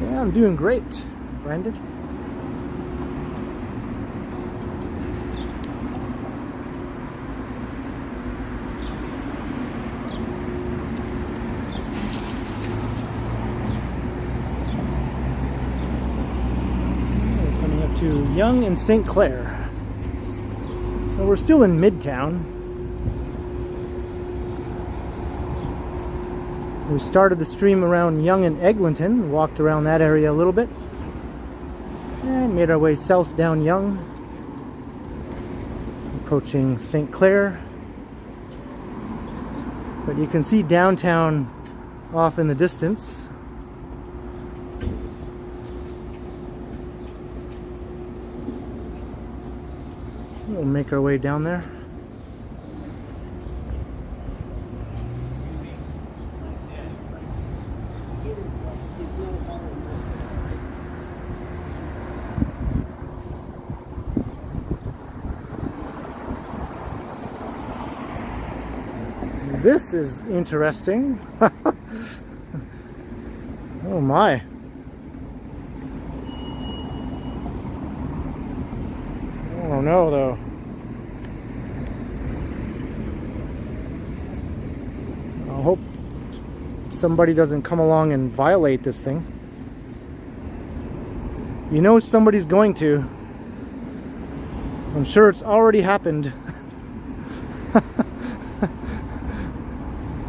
Yeah, I'm doing great, Brandon. To Yonge and St. Clair. So we're still in Midtown. We started the stream around Yonge and Eglinton, walked around that area a little bit, and made our way south down Yonge, approaching St. Clair. But you can see downtown off in the distance. We'll make our way down there. This is interesting. Oh my. I don't know though. I hope somebody doesn't come along and violate this thing. You know somebody's going to. I'm sure it's already happened.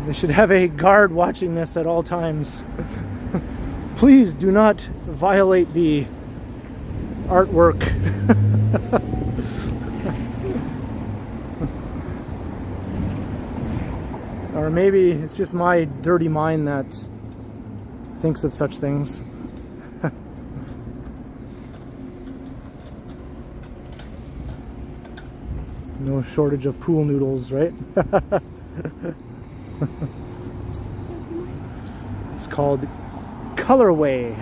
They should have a guard watching this at all times. Please do not violate the artwork. Or maybe it's just my dirty mind that thinks of such things. No shortage of pool noodles, right? It's called Colorway.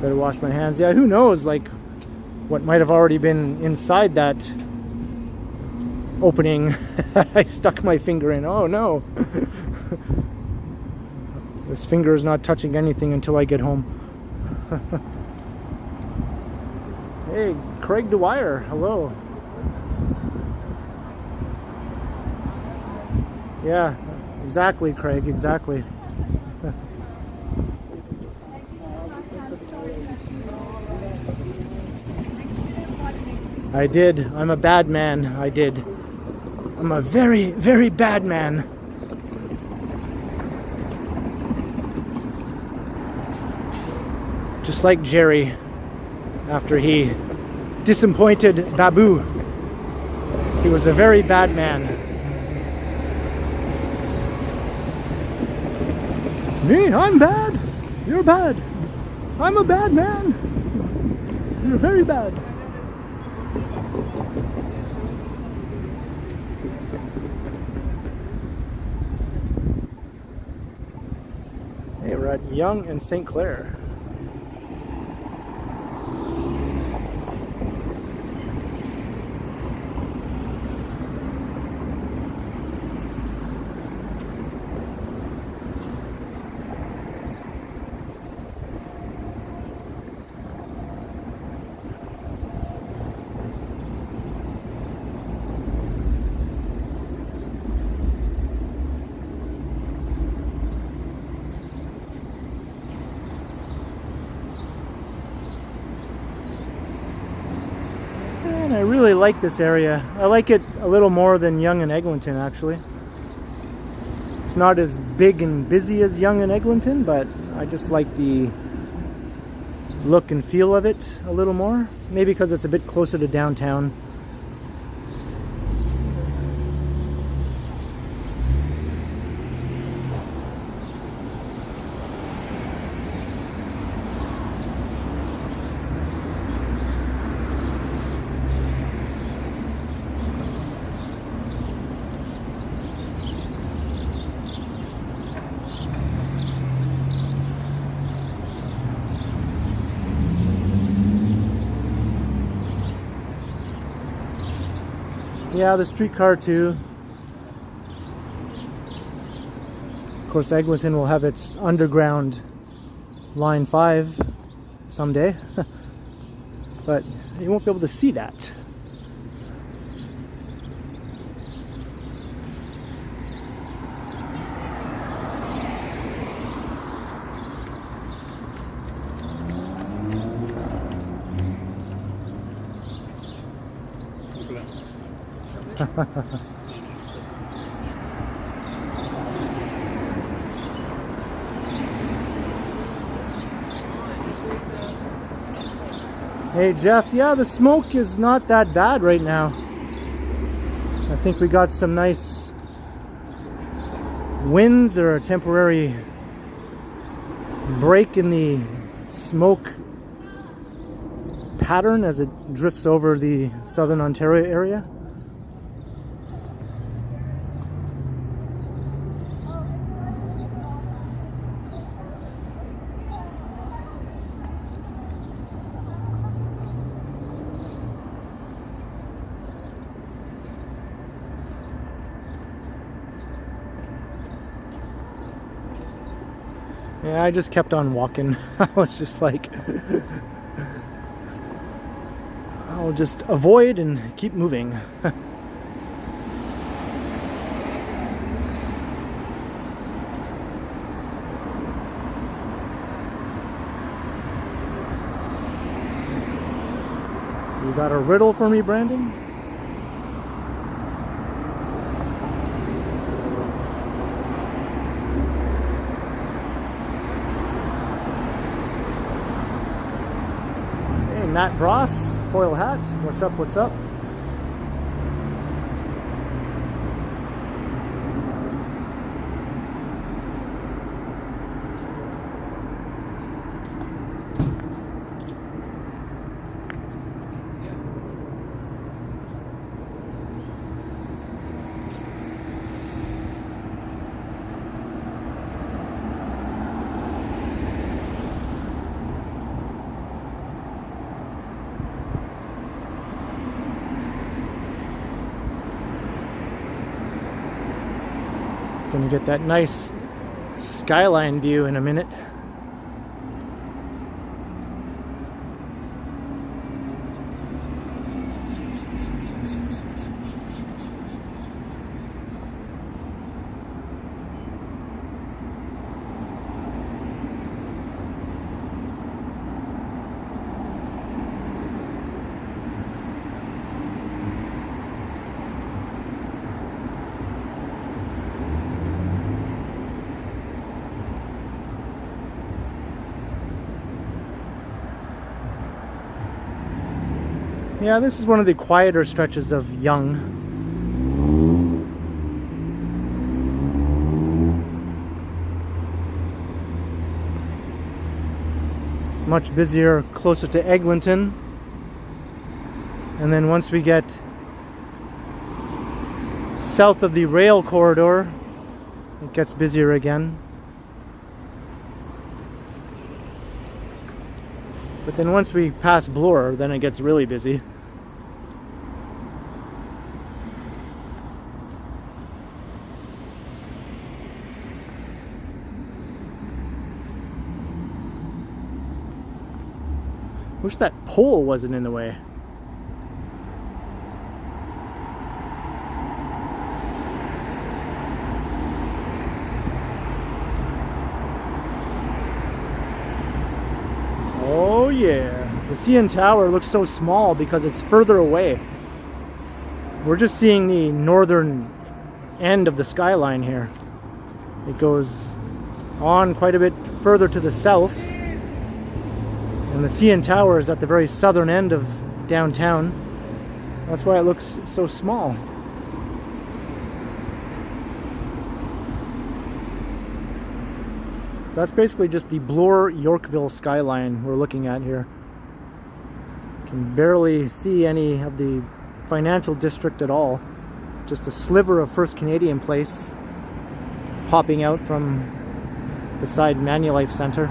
Better wash my hands. Yeah, who knows, like, what might have already been inside that opening. I stuck my finger in. Oh no. This finger is not touching anything until I get home. Hey, Craig Dwyer, hello. Yeah, exactly, Craig, exactly. I did. I'm a bad man. I did. I'm a very, very bad man. Just like Jerry after he disappointed Babu. He was a very bad man. Me? I'm bad. You're bad. I'm a bad man. You're very bad. Hey, we're at Yonge and St. Clair. And I really like this area. I like it a little more than Yonge and Eglinton, actually. It's not as big and busy as Yonge and Eglinton, but I just like the look and feel of it a little more. Maybe because it's a bit closer to downtown. Yeah, the streetcar too. Of course, Eglinton will have its underground line 5 someday, but you won't be able to see that. Hey Jeff, yeah, the smoke is not that bad right now. I think we got some nice winds or a temporary break in the smoke pattern as it drifts over the southern Ontario area. Yeah, I just kept on walking. I was just like, I'll just avoid and keep moving. You got a riddle for me, Brandon? Matt Bross, foil hat. What's up? What's up? Gonna get that nice skyline view in a minute. Yeah, this is one of the quieter stretches of Yonge. It's much busier closer to Eglinton. And then once we get south of the rail corridor, it gets busier again. But then once we pass Bloor, then it gets really busy. Wish that pole wasn't in the way. Oh yeah, the CN Tower looks so small because it's further away. We're just seeing the northern end of the skyline here. It goes on quite a bit further to the south. And the CN Tower is at the very southern end of downtown. That's why it looks so small. So that's basically just the Bloor-Yorkville skyline we're looking at here. You can barely see any of the financial district at all. Just a sliver of First Canadian Place popping out from beside Manulife Center.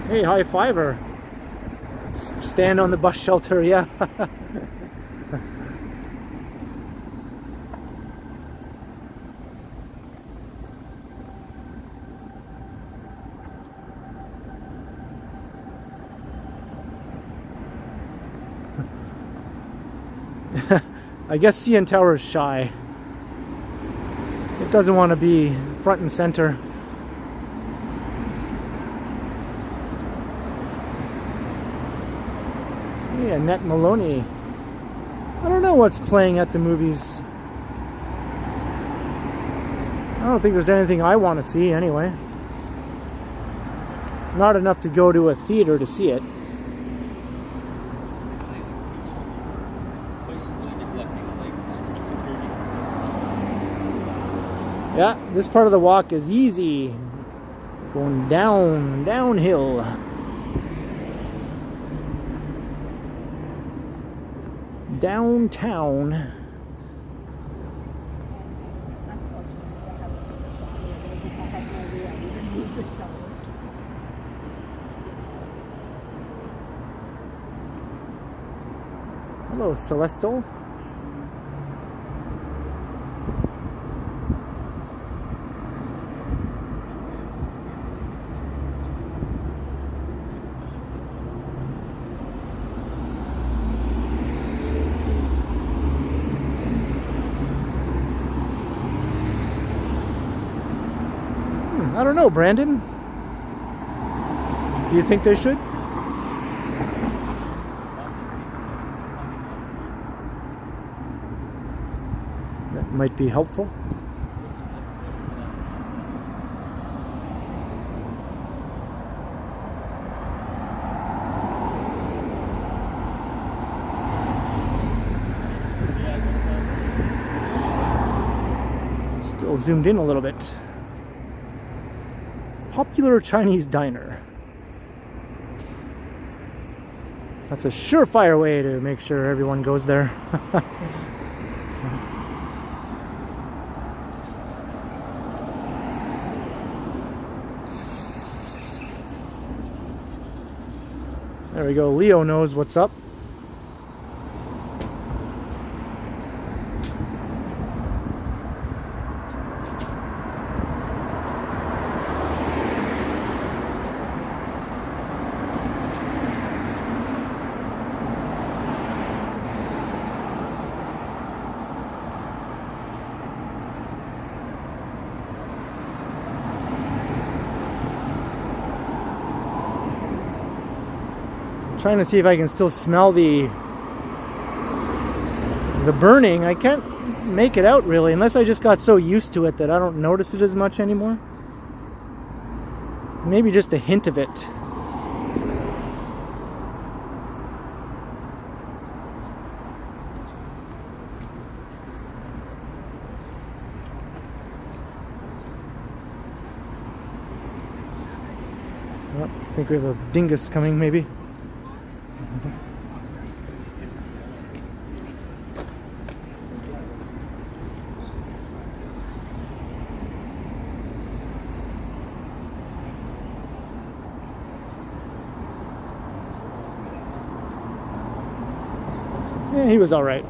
Hey, high fiver. Stand on the bus shelter, yeah. I guess CN Tower is shy. It doesn't want to be front and center. Yeah, Annette Maloney. I don't know what's playing at the movies. I don't think there's anything I want to see anyway. Not enough to go to a theater to see it. Yeah, this part of the walk is easy. Going downhill. Downtown. Hello, Celestial. I don't know, Brandon. Do you think they should? That might be helpful. Still zoomed in a little bit. Popular Chinese diner. That's a surefire way to make sure everyone goes there. There we go. Leo knows what's up. Trying to see if I can still smell the burning. I can't make it out really, unless I just got so used to it that I don't notice it as much anymore. Maybe just a hint of it. Oh, I think we have a dingus coming maybe. Yeah, he was all right.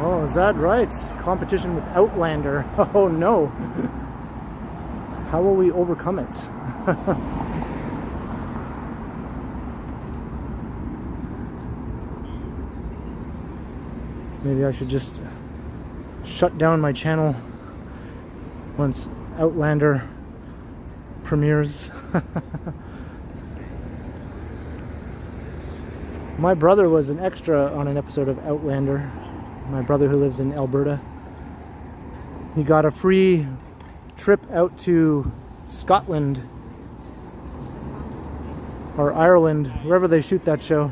Oh, is that right? Competition with Outlander. Oh no. how will we overcome it? Maybe I should just shut down my channel once Outlander premieres. My brother was an extra on an episode of Outlander. My brother who lives in Alberta. He got a free trip out to Scotland or Ireland, wherever they shoot that show.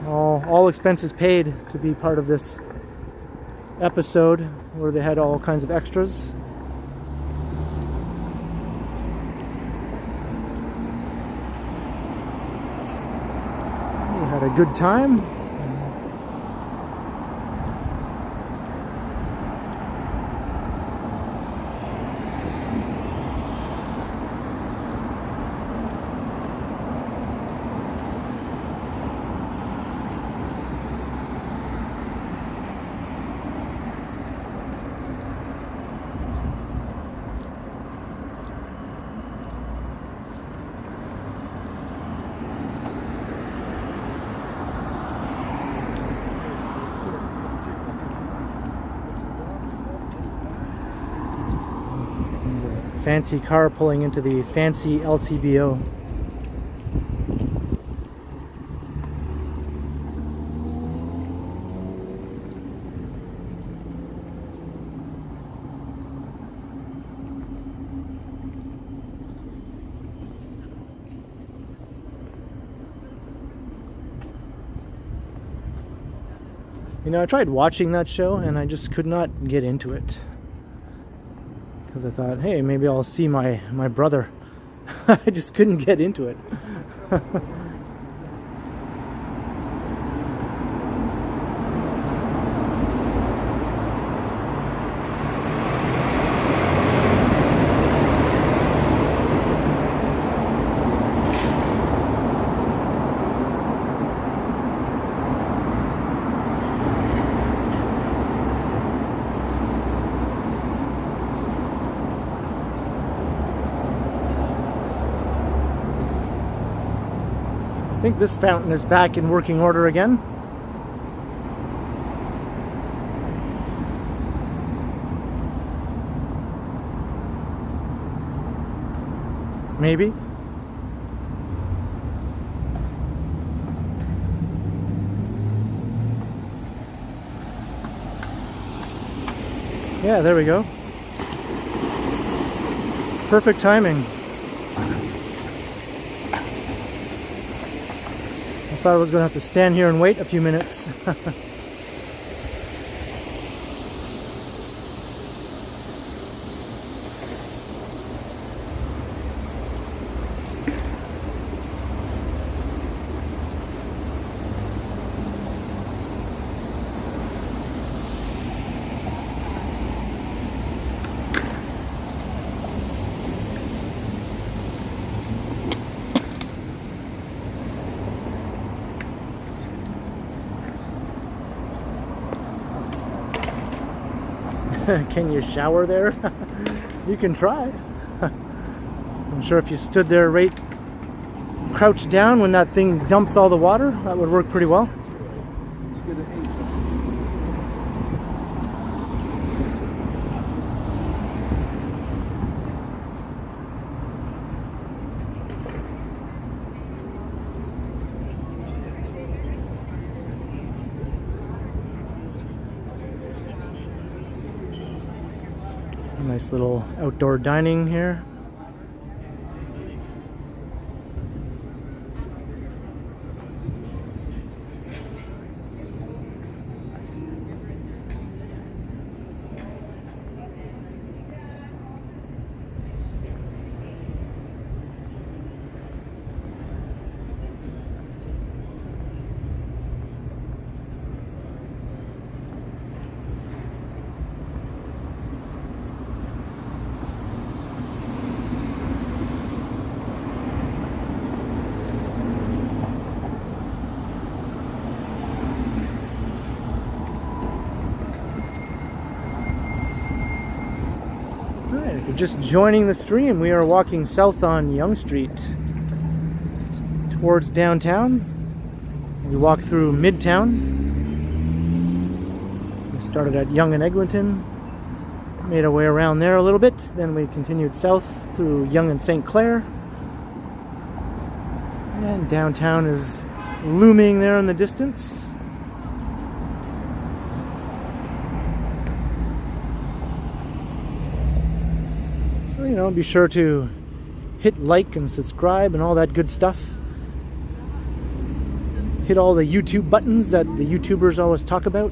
All expenses paid to be part of this episode where they had all kinds of extras. We had a good time. Fancy car pulling into the fancy LCBO. You know, I tried watching that show and I just could not get into it. Because I thought, hey, maybe I'll see my brother. I just couldn't get into it. I think this fountain is back in working order again. Maybe. Yeah, there we go. Perfect timing. I thought I was going to have to stand here and wait a few minutes. Can you shower there? You can try. I'm sure if you stood there right crouched down when that thing dumps all the water, that would work pretty well. Nice little outdoor dining here. If you're just joining the stream, we are walking south on Yonge Street towards downtown. We walk through Midtown. We started at Yonge and Eglinton, made our way around there a little bit, then we continued south through Yonge and St. Clair. And downtown is looming there in the distance. So, you know, be sure to hit like and subscribe and all that good stuff. Hit all the YouTube buttons that the YouTubers always talk about.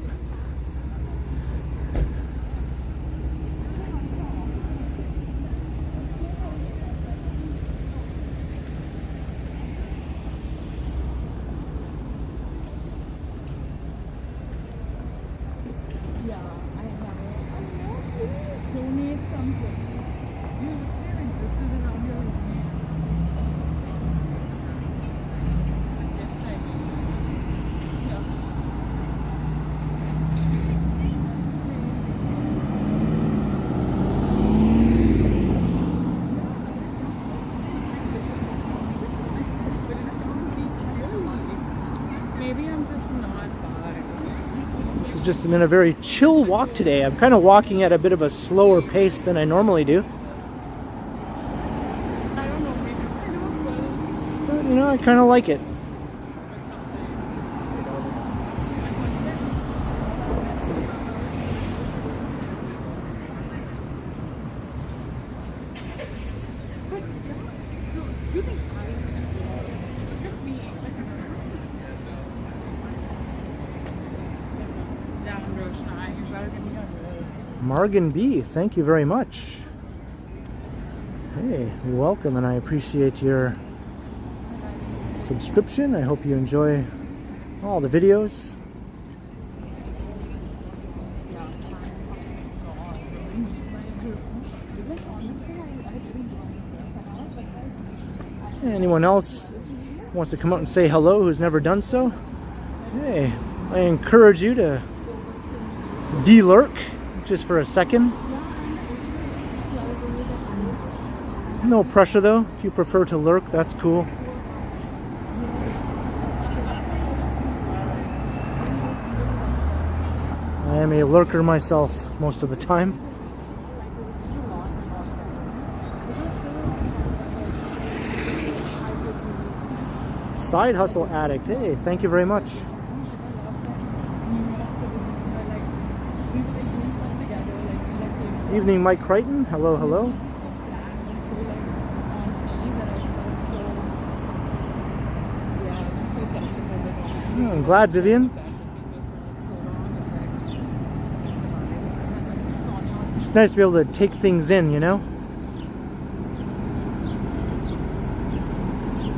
Just I'm in a very chill walk today. I'm kind of walking at a bit of a slower pace than I normally do. But, you know, I kind of like it. Margan B, thank you very much. Hey, welcome, and I appreciate your subscription. I hope you enjoy all the videos. Anyone else wants to come out and say hello who's never done so? Hey, I encourage you to de-lurk just for a second. No pressure though. If you prefer to lurk, that's cool. I am a lurker myself most of the time. Side hustle addict. Hey, thank you very much. Evening, Mike Crichton. Hello, hello. Oh, I'm glad, Vivian. It's nice to be able to take things in, you know?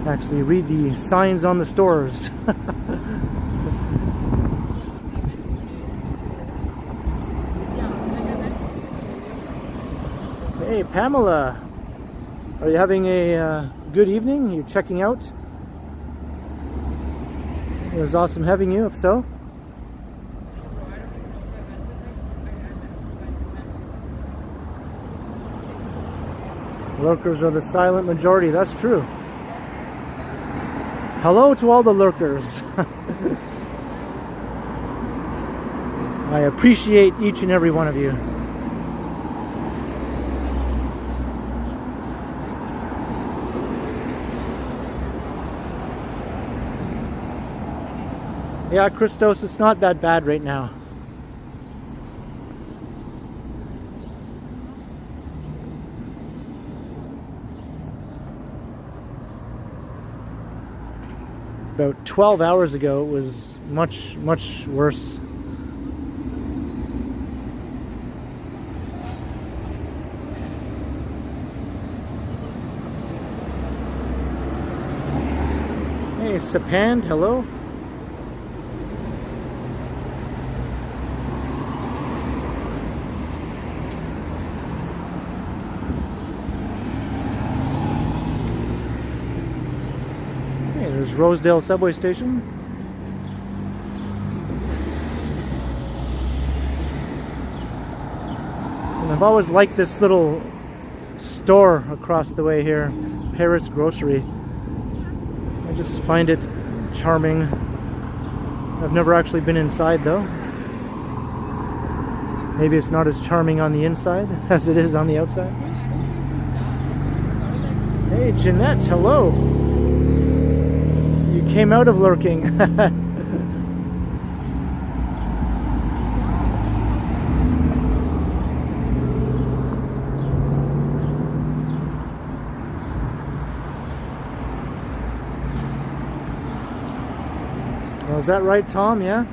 Actually read the signs on the stores. Hey Pamela, are you having a good evening? Are you checking out? It was awesome having you, if so. Lurkers are the silent majority, that's true. Hello to all the lurkers. I appreciate each and every one of you. Yeah, Christos, it's not that bad right now. About 12 hours ago, it was much, much worse. Hey, Sapand, hello. There's Rosedale subway station. And I've always liked this little store across the way here, Paris Grocery. I just find it charming. I've never actually been inside though. Maybe it's not as charming on the inside as it is on the outside. Hey Jeanette, hello. You came out of lurking. Well, is that right, Tom? Yeah?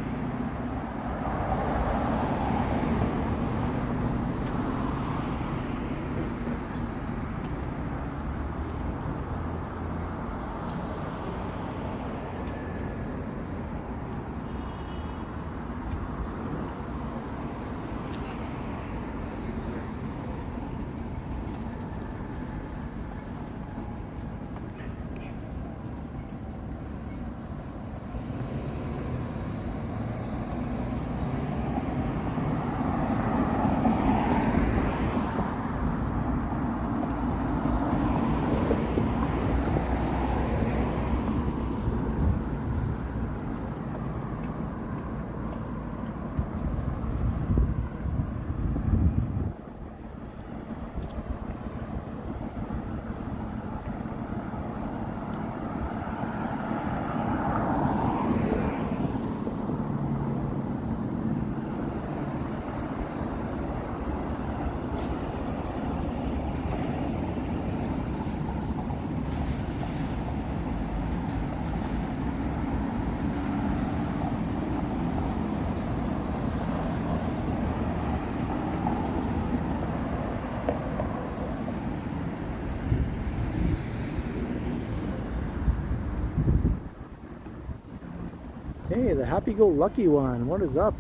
Hey, the happy-go-lucky one. What is up?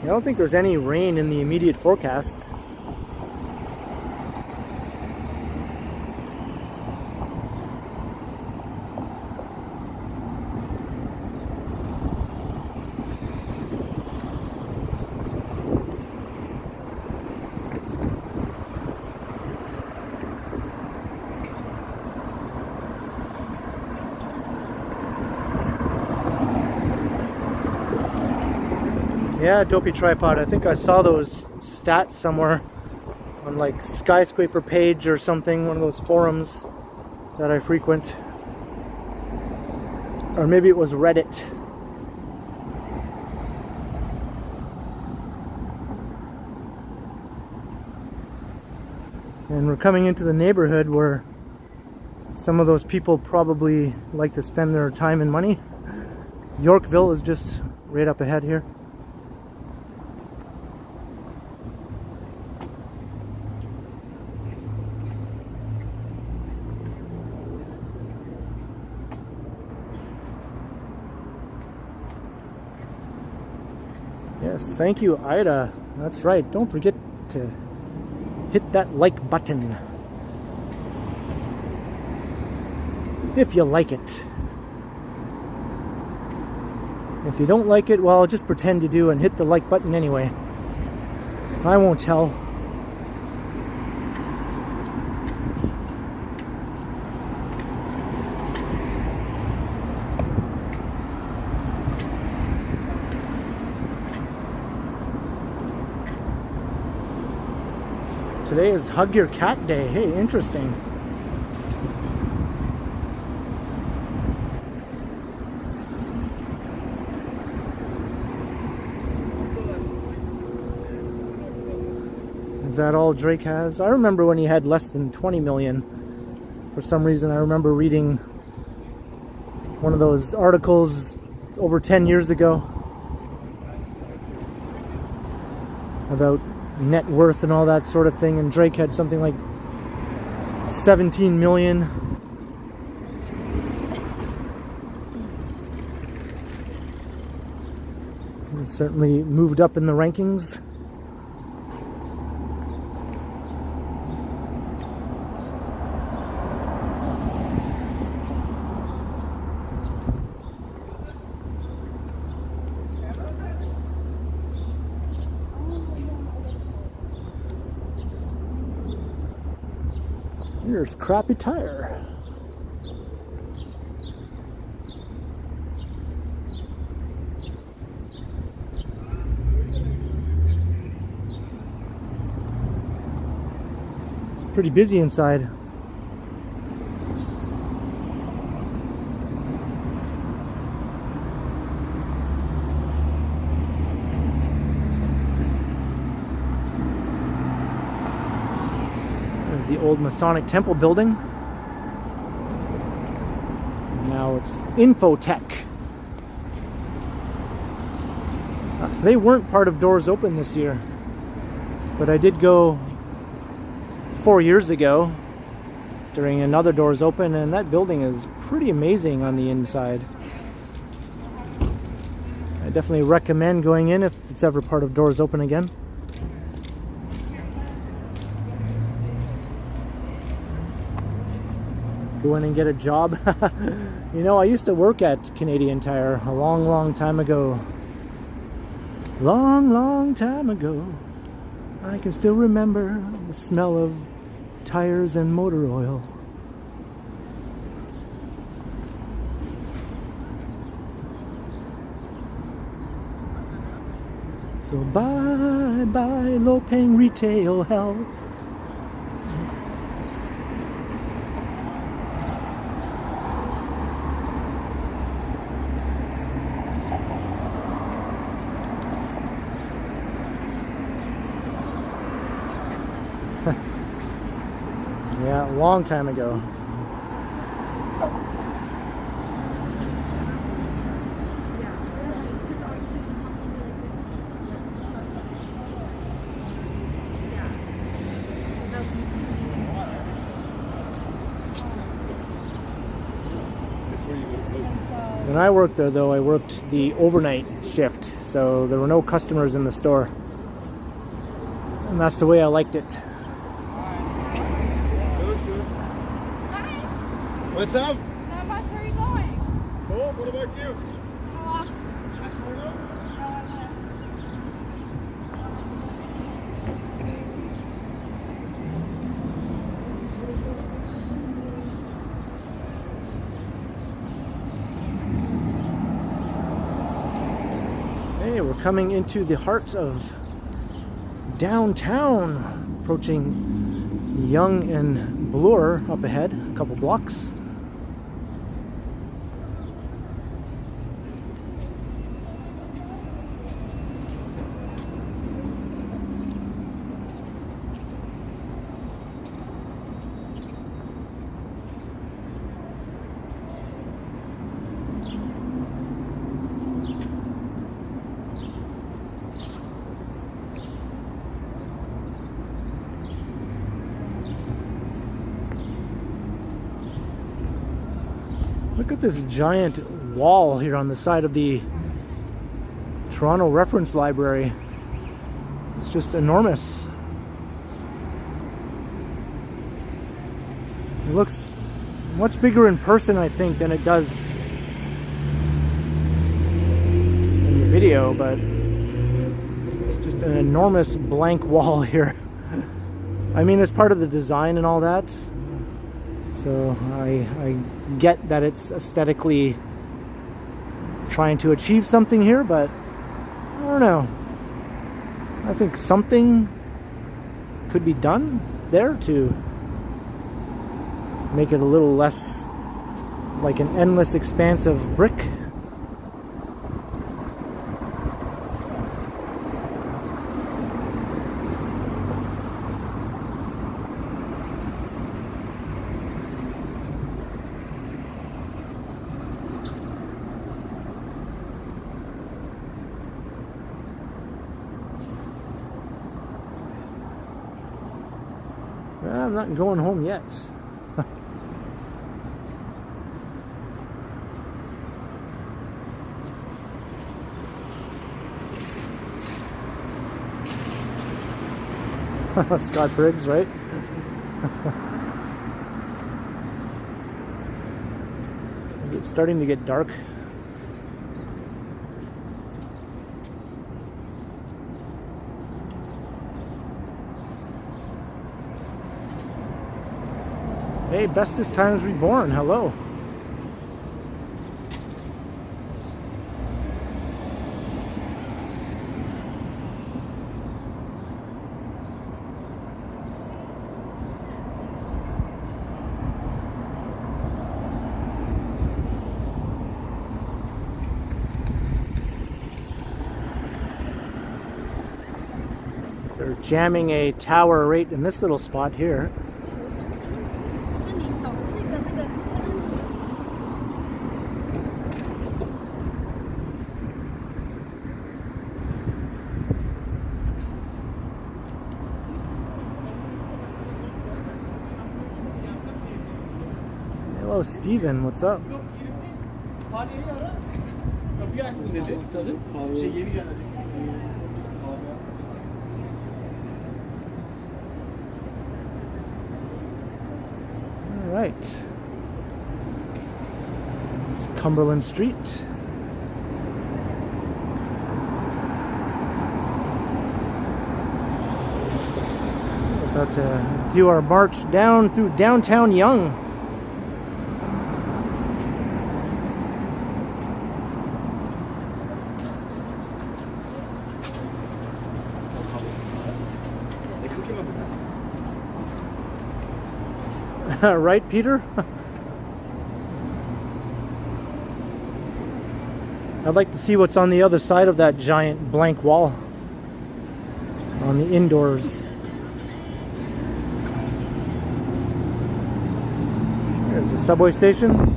I don't think there's any rain in the immediate forecast. Yeah, dopey tripod. I think I saw those stats somewhere on like Skyscraper page or something, one of those forums that I frequent. Or maybe it was Reddit. And we're coming into the neighborhood where some of those people probably like to spend their time and money. Yorkville is just right up ahead here. Yes, thank you, Ida. That's right. Don't forget to hit that like button if you like it. If you don't like it, well, just pretend you do and hit the like button anyway. I won't tell. Today is Hug Your Cat Day. Hey, interesting. Is that all Drake has? I remember when he had less than 20 million. For some reason, I remember reading one of those articles over 10 years ago about net worth and all that sort of thing, and Drake had something like 17 million. He's certainly moved up in the rankings. tire's crappy tire. It's pretty busy inside. The old Masonic Temple building. Now it's Infotech. They weren't part of Doors Open this year, but I did go 4 years ago during another Doors Open, and that building is pretty amazing on the inside. I definitely recommend going in if it's ever part of Doors Open again. Go in and get a job. You know, I used to work at Canadian Tire a long time ago. Long time ago. I can still remember the smell of tires and motor oil. So bye low-paying retail hell. Yeah, a long time ago. When I worked there, though, I worked the overnight shift, so there were no customers in the store. And that's the way I liked it. What's up? Not much. Where are you going? Oh, what about you? Oh, Hey, we're coming into the heart of downtown, approaching Yonge and Bloor up ahead, a couple blocks. Look at this giant wall here on the side of the Toronto Reference Library. It's just enormous. It looks much bigger in person, I think, than it does in the video, but it's just an enormous blank wall here. I mean, it's part of the design and all that. So I get that it's aesthetically trying to achieve something here, but I don't know. I think something could be done there to make it a little less like an endless expanse of brick. I'm not going home yet. Scott Briggs, right? Is it starting to get dark? Hey, Bestest Times Reborn, hello. They're jamming a tower right in this little spot here. Hello, Steven. What's up? All right. It's Cumberland Street. We're about to do our march down through downtown Yonge. Right, Peter? I'd like to see what's on the other side of that giant blank wall on the indoors. There's the subway station.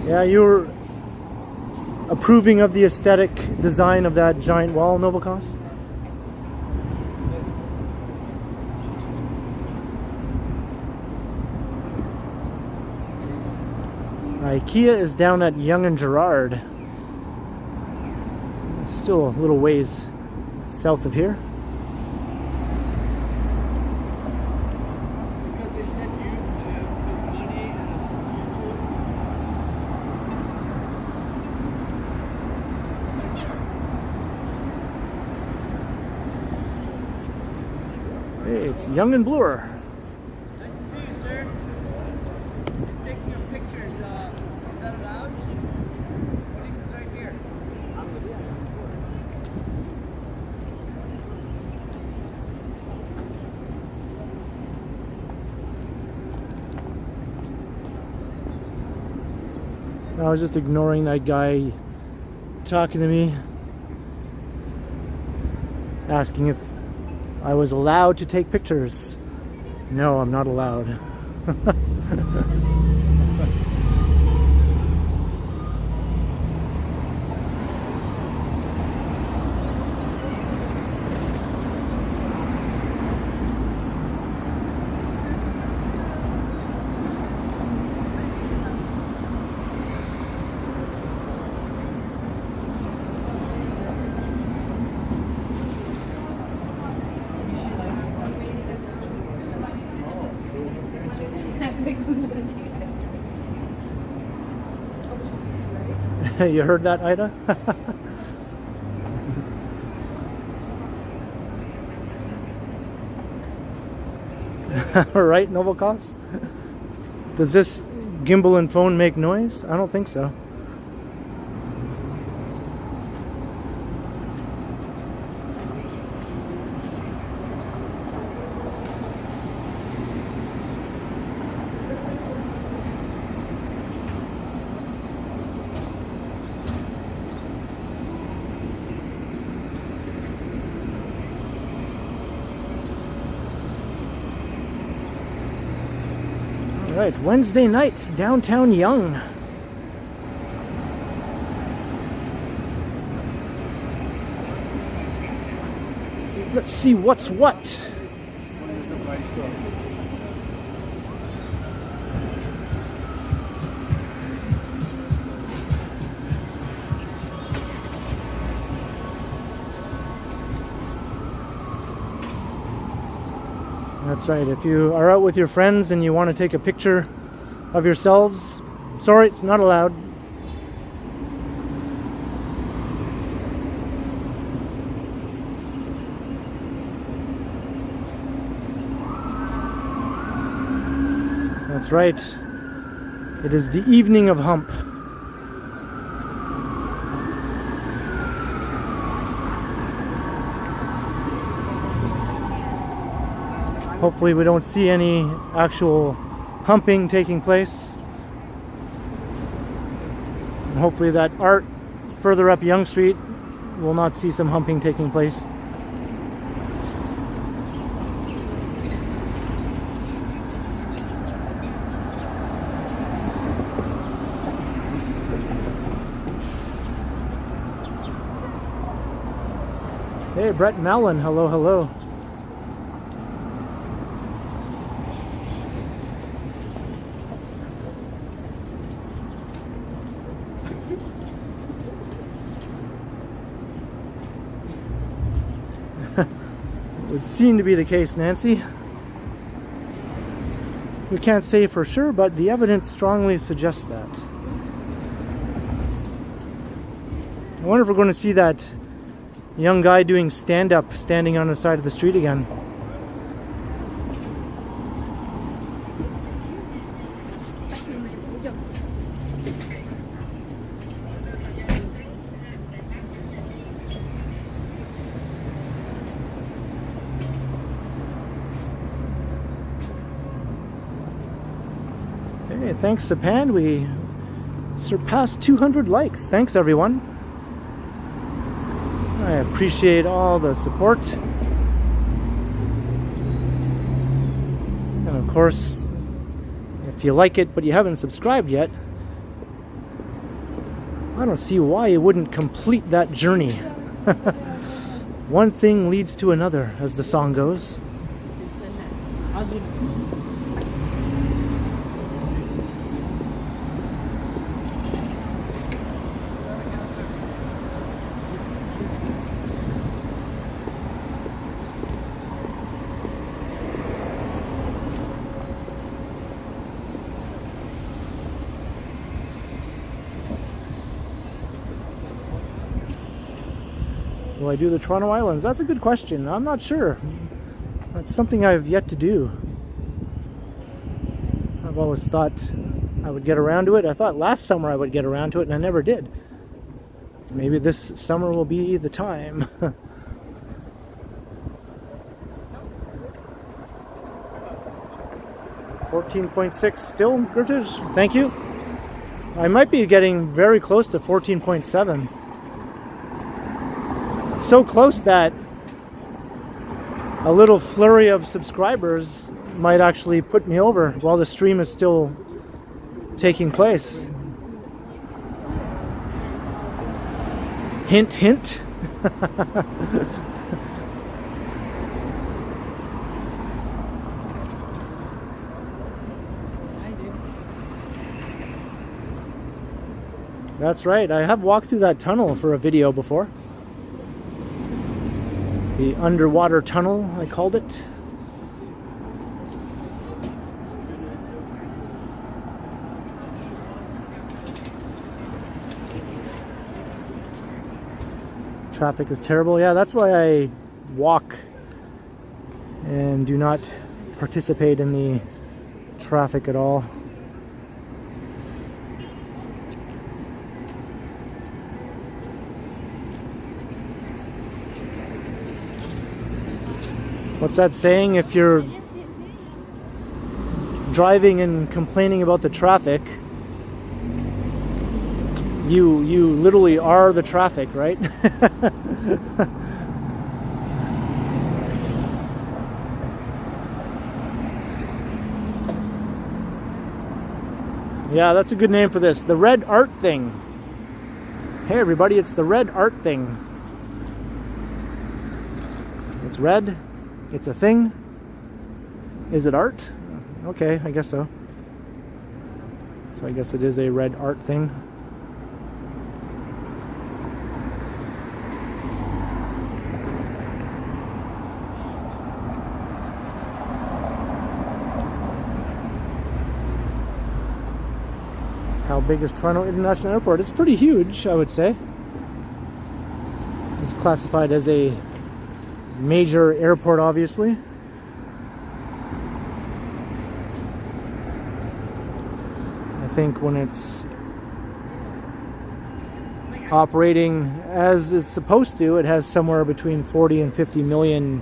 Yeah, you were approving of the aesthetic design of that giant wall, Novakos? IKEA is down at Yonge and Gerrard. It's still a little ways south of here. Because they said you put money as YouTube. Hey, it's Yonge and Bloor. Nice to see you, sir. Just taking your pictures. Is that allowed? Police is right here. I was just ignoring that guy talking to me, asking if I was allowed to take pictures. No, I'm not allowed. You heard that, Ida? Right, Novakos? Does this gimbal and phone make noise? I don't think so. Right, Wednesday night, downtown Yonge. Let's see what's what. That's right, if you are out with your friends and you want to take a picture of yourselves sorry, it's not allowed. That's right. It is the evening of hump. Hopefully we don't see any actual humping taking place. And hopefully that art further up Yonge Street will not see some humping taking place. Hey, Brett Mallon, hello, hello. It would seem to be the case, Nancy. We can't say for sure, but the evidence strongly suggests that. I wonder if we're going to see that young guy doing stand-up, standing on the side of the street again. Hey, thanks, Sapan. We surpassed 200 likes. Thanks, everyone. I appreciate all the support. And of course, if you like it but you haven't subscribed yet, I don't see why you wouldn't complete that journey. One thing leads to another, as the song goes. Will I do the Toronto Islands? That's a good question. I'm not sure. That's something I've yet to do. I've always thought I would get around to it. I thought last summer I would get around to it, and I never did. Maybe this summer will be the time. $14.6 still, Gertish? Thank you. I might be getting very close to 14.7. So close that a little flurry of subscribers might actually put me over while the stream is still taking place. Hint, hint. That's right. I have walked through that tunnel for a video before. The underwater tunnel, I called it. Traffic is terrible. Yeah, that's why I walk and do not participate in the traffic at all. What's that saying? If you're driving and complaining about the traffic, you literally are the traffic, right? Yeah, that's a good name for this. The red art thing. Hey everybody, it's the red art thing. It's red. It's a thing. Is it art? Okay, I guess so. So I guess it is a red art thing. How biggest Toronto International Airport. It's pretty huge, I would say. It's classified as a major airport, obviously. I think when it's operating as it's supposed to, it has somewhere between 40 and 50 million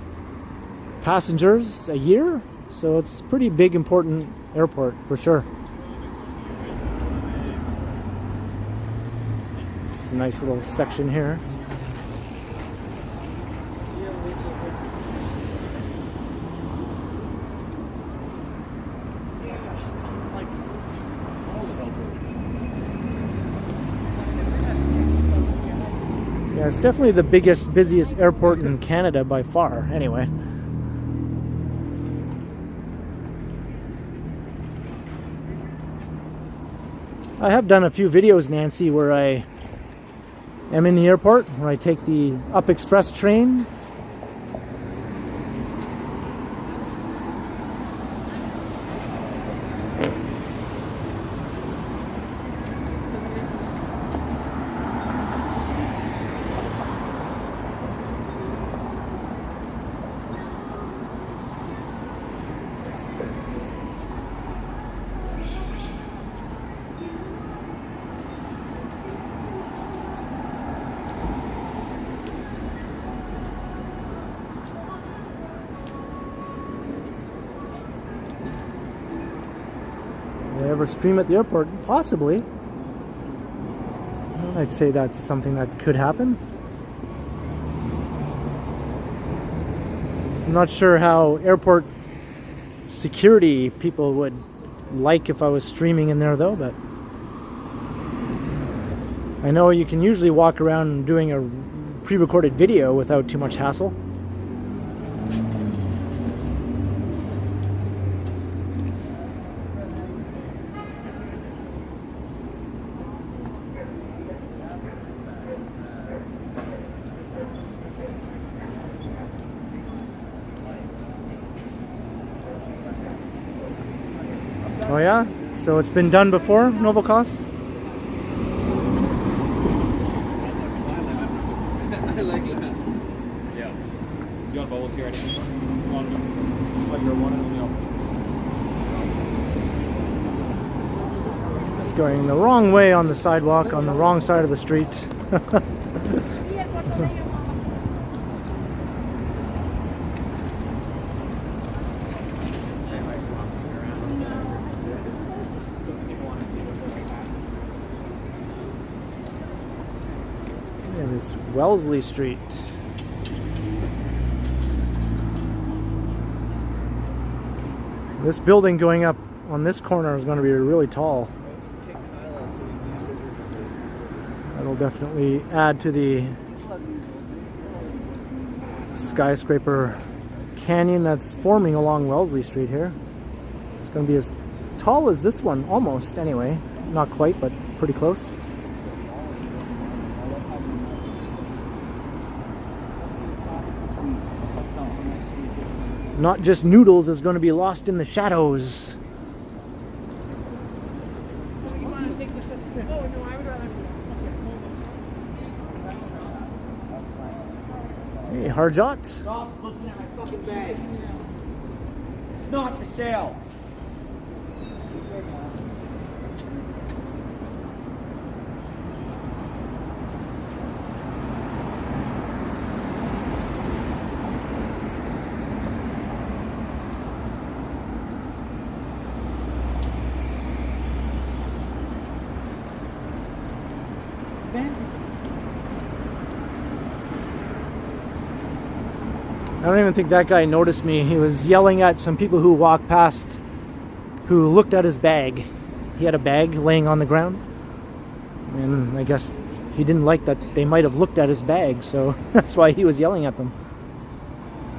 passengers a year. So it's a pretty big, important airport for sure. It's a nice little section here. Yeah, it's definitely the biggest, busiest airport in Canada by far, anyway. I have done a few videos, Nancy, where I am in the airport, where I take the Up Express train. Will I ever stream at the airport? Possibly. I'd say that's something that could happen. I'm not sure how airport security people would like if I was streaming in there though, but I know you can usually walk around doing a pre-recorded video without too much hassle. Oh yeah? So it's been done before, Novocos? I like that. Yeah. You want bubbles here? Anything? Want like your one and It's going the wrong way on the sidewalk, on the wrong side of the street. It's Wellesley Street. This building going up on this corner is going to be really tall. That'll definitely add to the skyscraper canyon that's forming along Wellesley Street here. It's going to be as tall as this one, almost anyway. Not quite, but pretty close. Not just noodles is going to be lost in the shadows. Hey, Harjot. Stop looking at my fucking bag. It's not for sale. I don't even think that guy noticed me. He was yelling at some people who walked past who looked at his bag. He had a bag laying on the ground. And I guess he didn't like that they might have looked at his bag, so that's why he was yelling at them.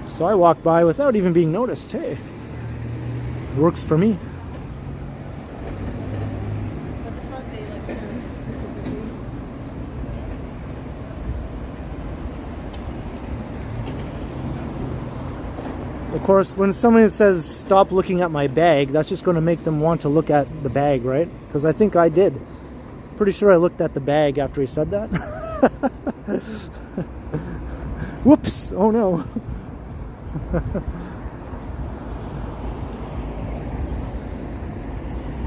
So I walked by without even being noticed. Hey, works for me. Of course, when somebody says stop looking at my bag, that's just going to make them want to look at the bag, right? Because I think I did. Pretty sure I looked at the bag after he said that. Whoops! Oh no.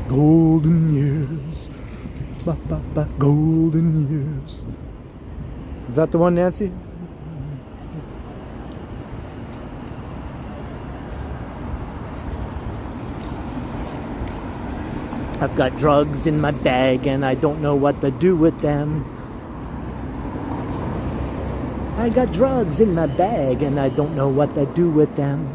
Golden years. Ba, ba, ba, golden years. Is that the one, Nancy? I've got drugs in my bag and I don't know what to do with them. I got drugs in my bag and I don't know what to do with them.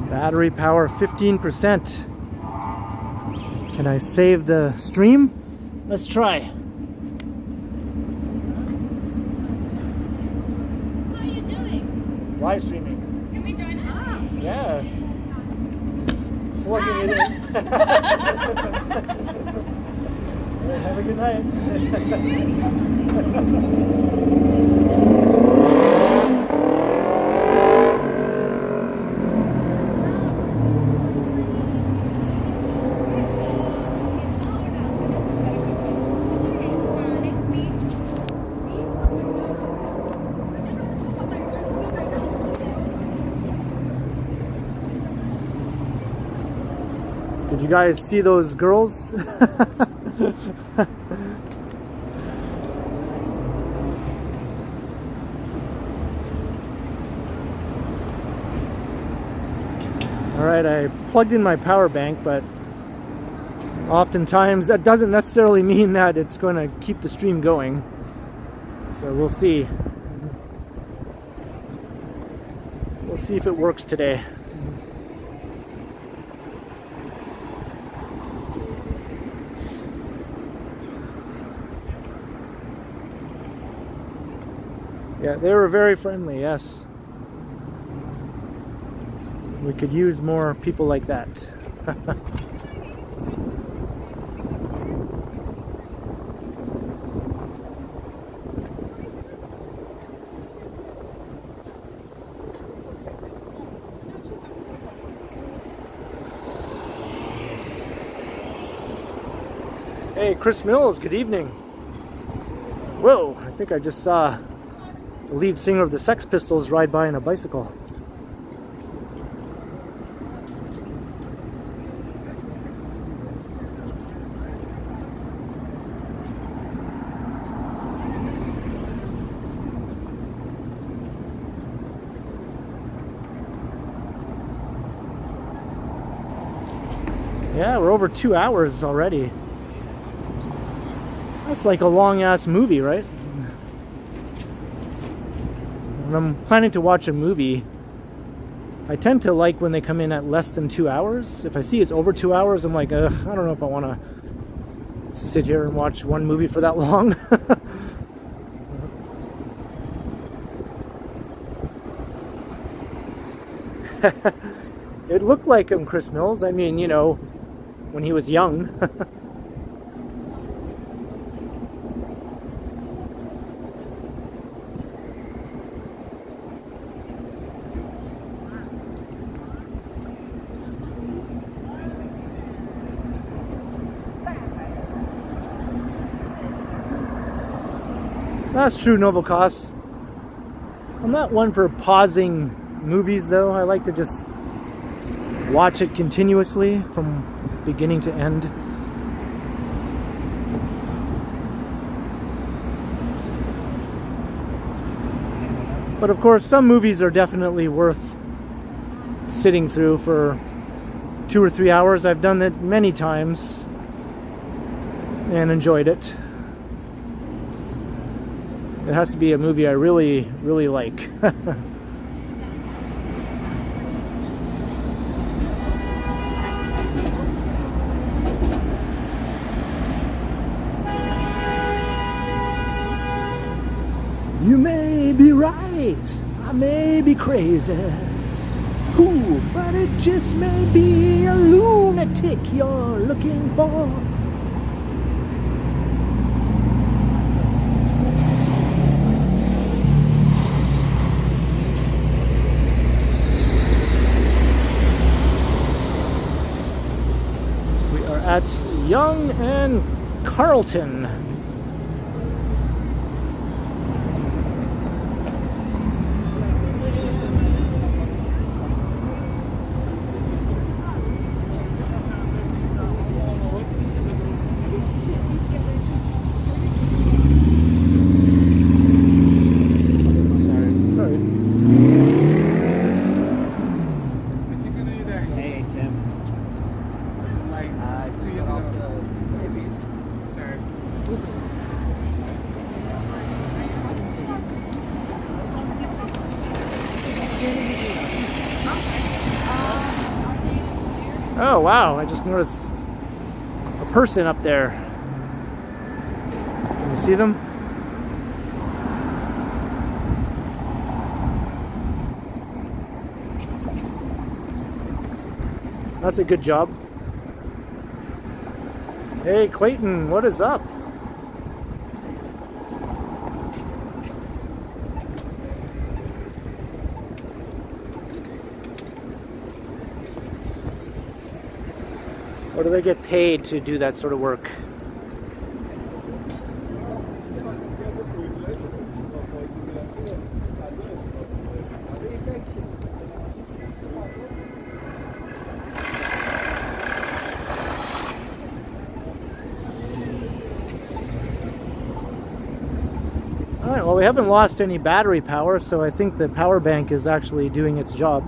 Battery power 15%. Can I save the stream? Let's try. What are you doing? Live streaming. Can we join it? Yeah. Just plugging it in. Have a good night. Did you guys see those girls? Alright, I plugged in my power bank, but oftentimes that doesn't necessarily mean that it's going to keep the stream going. So we'll see. We'll see if it works today. Yeah, they were very friendly, yes. We could use more people like that. Hey, Chris Mills, good evening. Whoa, I think I just saw the lead singer of the Sex Pistols ride by on a bicycle. Yeah, we're over 2 hours already. That's like a long-ass movie, right? When I'm planning to watch a movie, I tend to like when they come in at less than 2 hours. If I see it's over 2 hours, I'm like, I don't know if I want to sit here and watch one movie for that long. It looked like him, Chris Mills. I mean, you know, when he was young. That's true, Novokos. I'm not one for pausing movies, though. I like to just watch it continuously from beginning to end. But of course, some movies are definitely worth sitting through for 2 or 3 hours. I've done it many times and enjoyed it. It has to be a movie I really, really like. You may be right, I may be crazy, ooh, but it just may be a lunatic you're looking for. We are at Young and Carlton. Hey, Tim. Like 2 years ago. Maybe. Sorry. Oh wow, I just noticed a person up there. Can you see them? That's a good job. Hey Clayton, what is up? Or do they get paid to do that sort of work? Alright, well we haven't lost any battery power, so I think the power bank is actually doing its job.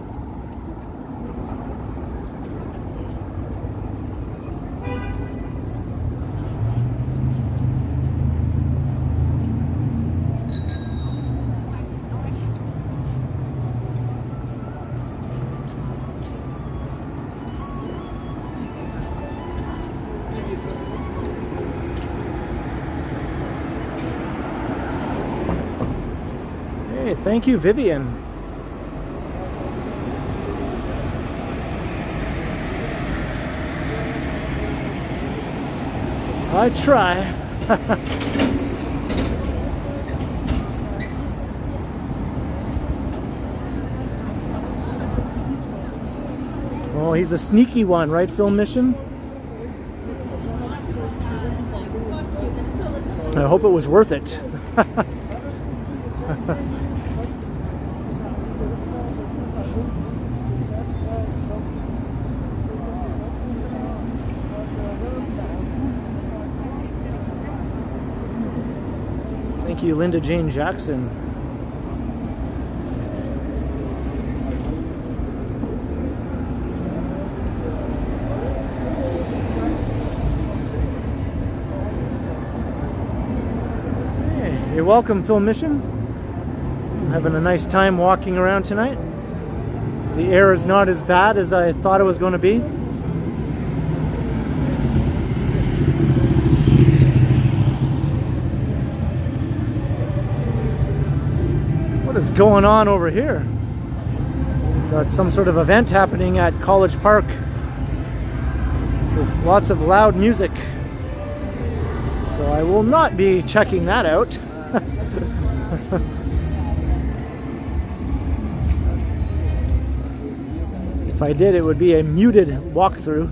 Hey, thank you, Vivian. I try. Oh, he's a sneaky one, right, Film Mission? I hope it was worth it. Thank you, Linda Jane Jackson. Hey, you're welcome, Film Mission. I'm having a nice time walking around tonight. The air is not as bad as I thought it was going to be. What is going on over here? Got some sort of event happening at College Park with lots of loud music. So I will not be checking that out. If I did, it would be a muted walkthrough.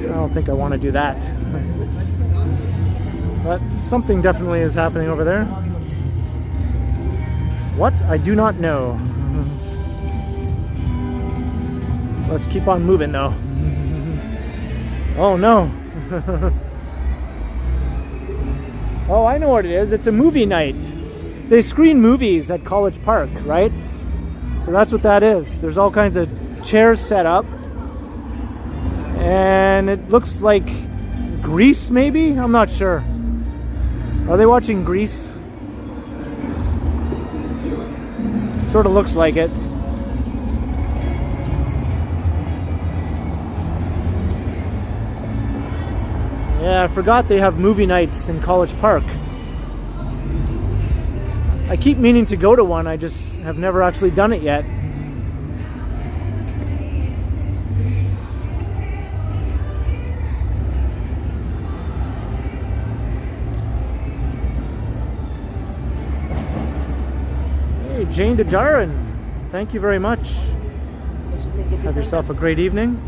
I don't think I want to do that. But something definitely is happening over there. What? I do not know. Let's keep on moving though. Oh no. Oh, I know what it is. It's a movie night. They screen movies at College Park, right? So that's what that is. There's all kinds of chairs set up. And it looks like Grease, maybe? I'm not sure. Are they watching Grease? Sort of looks like it. Yeah, I forgot they have movie nights in College Park. I keep meaning to go to one, I just have never actually done it yet. Hey, Jane DeJarin, thank you very much. Have yourself a great evening.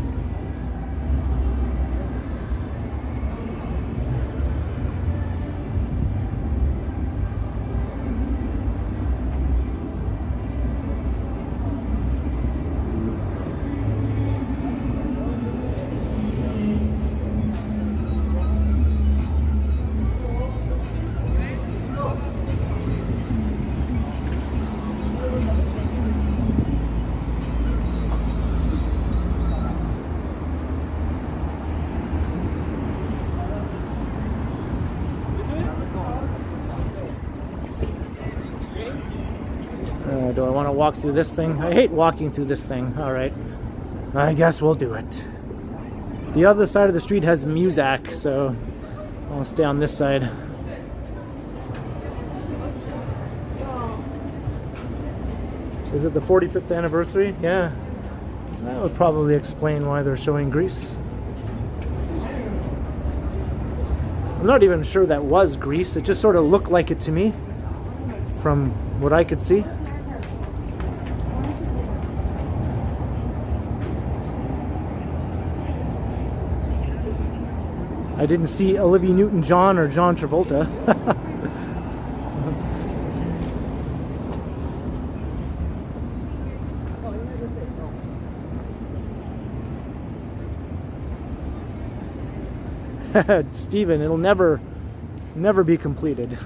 Do I want to walk through this thing? I hate walking through this thing. Alright. I guess we'll do it. The other side of the street has Muzak, so I'll stay on this side. Is it the 45th anniversary? Yeah. That would probably explain why they're showing Grease. I'm not even sure that was Grease. It just sort of looked like it to me from what I could see. I didn't see Olivia Newton-John or John Travolta. Steven, it'll never be completed.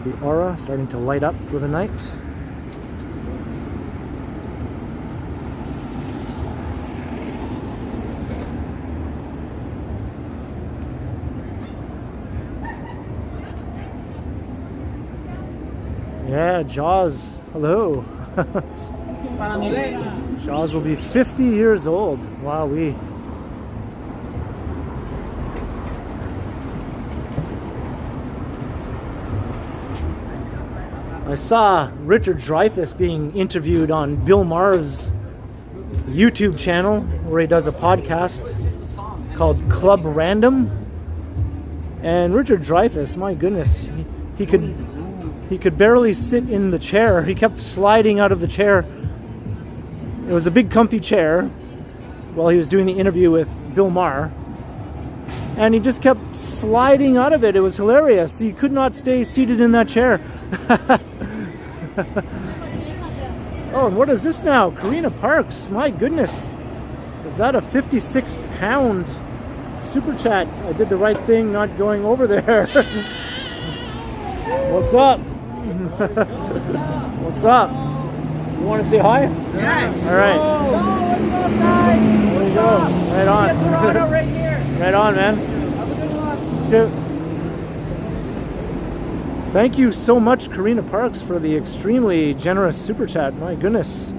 The aura starting to light up for the night. Yeah, Jaws. Hello. Jaws will be 50 years old. Wowee. I saw Richard Dreyfuss being interviewed on Bill Maher's YouTube channel where he does a podcast called Club Random. And Richard Dreyfuss, my goodness, he could barely sit in the chair. He kept sliding out of the chair. It was a big comfy chair while he was doing the interview with Bill Maher. And he just kept sliding out of it. It was hilarious. He could not stay seated in that chair. Oh, and what is this now? Karina Parks. My goodness. Is that a 56-pound super chat? I did the right thing not going over there. What's up? What's up? You want to say hi? Yes. All right. Oh, what's up, guys? What's up? Right on. Yeah, Toronto right here. Right on, man. Have a good one. Dude. Thank you so much, Karina Parks, for the extremely generous super chat. My goodness.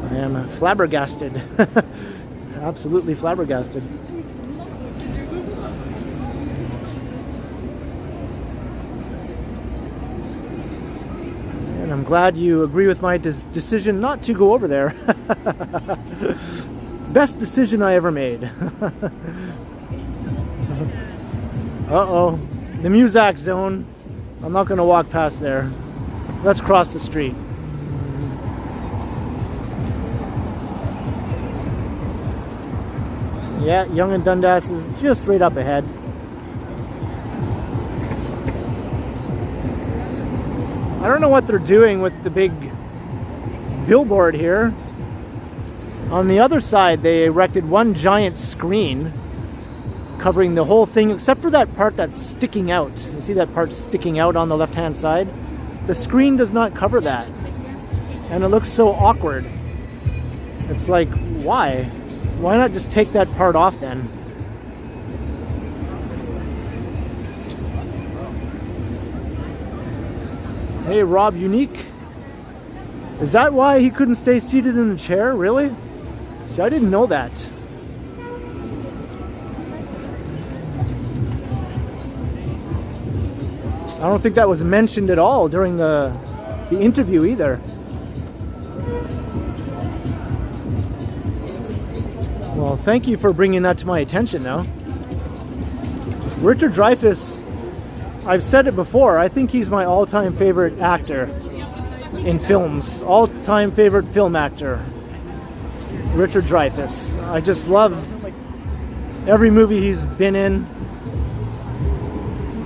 I am flabbergasted. Absolutely flabbergasted. And I'm glad you agree with my decision not to go over there. Best decision I ever made. Uh-oh. The Muzak zone. I'm not going to walk past there. Let's cross the street. Yeah, Yonge and Dundas is just right up ahead. I don't know what they're doing with the big billboard here. On the other side, they erected one giant screen covering the whole thing, except for that part that's sticking out. You see that part sticking out on the left-hand side? The screen does not cover that. and it looks so awkward. It's like, why? Why not just take that part off then? Hey, Rob Unique. Is that why he couldn't stay seated in the chair? Really? See, I didn't know that. I don't think that was mentioned at all during the interview either. Well, thank you for bringing that to my attention now. Richard Dreyfuss, I've said it before, I think he's my all-time favorite actor in films. All-time favorite film actor, Richard Dreyfuss. I just love every movie he's been in.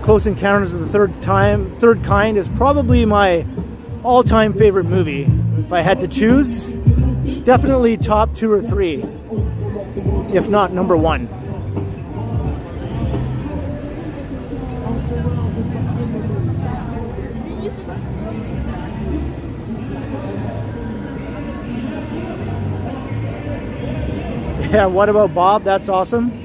Close Encounters of the Third Kind is probably my all-time favorite movie. If I had to choose, it's definitely top 2 or 3, if not number 1. Yeah, what about Bob? That's awesome.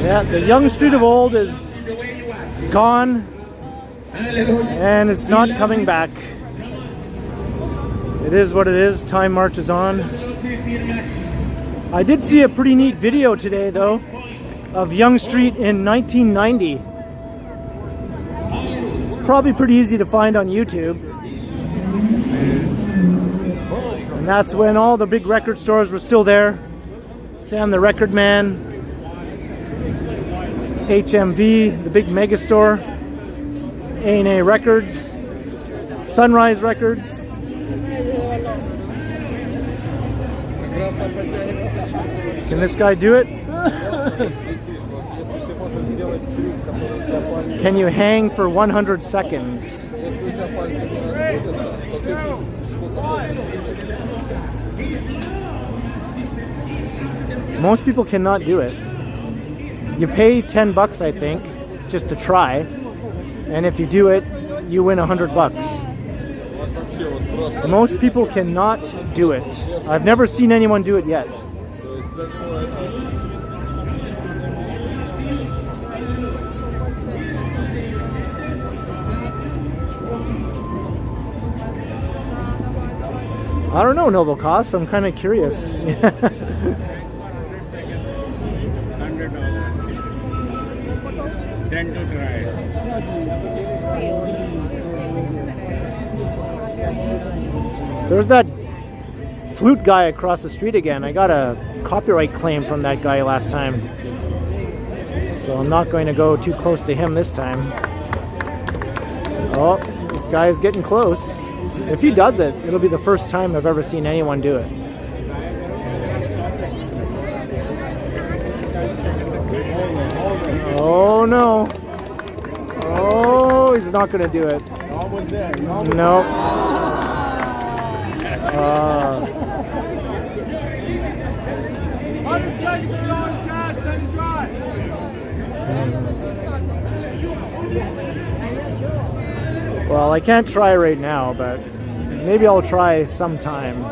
Yeah, the young street of old is gone, and it's not coming back. It is what it is. Time marches on. I did see a pretty neat video today, though, of Young Street in 1990. It's probably pretty easy to find on YouTube. And that's when all the big record stores were still there. Sam the Record Man, HMV, the big mega store, A&A Records, Sunrise Records. Can this guy do it? Can you hang for 100 seconds? Most people cannot do it. You pay $10, I think, just to try, and if you do it, you win $100. Most people cannot do it. I've never seen anyone do it yet. I don't know, Noble Cost. I'm kind of curious. Then to try. There's that flute guy across the street again. I got a copyright claim from that guy last time, so I'm not going to go too close to him this time. Oh, this guy is getting close. If he does it, it'll be the first time I've ever seen anyone do it. Oh no. Oh, he's not going to do it. Nope. Well, I can't try right now, but maybe I'll try sometime.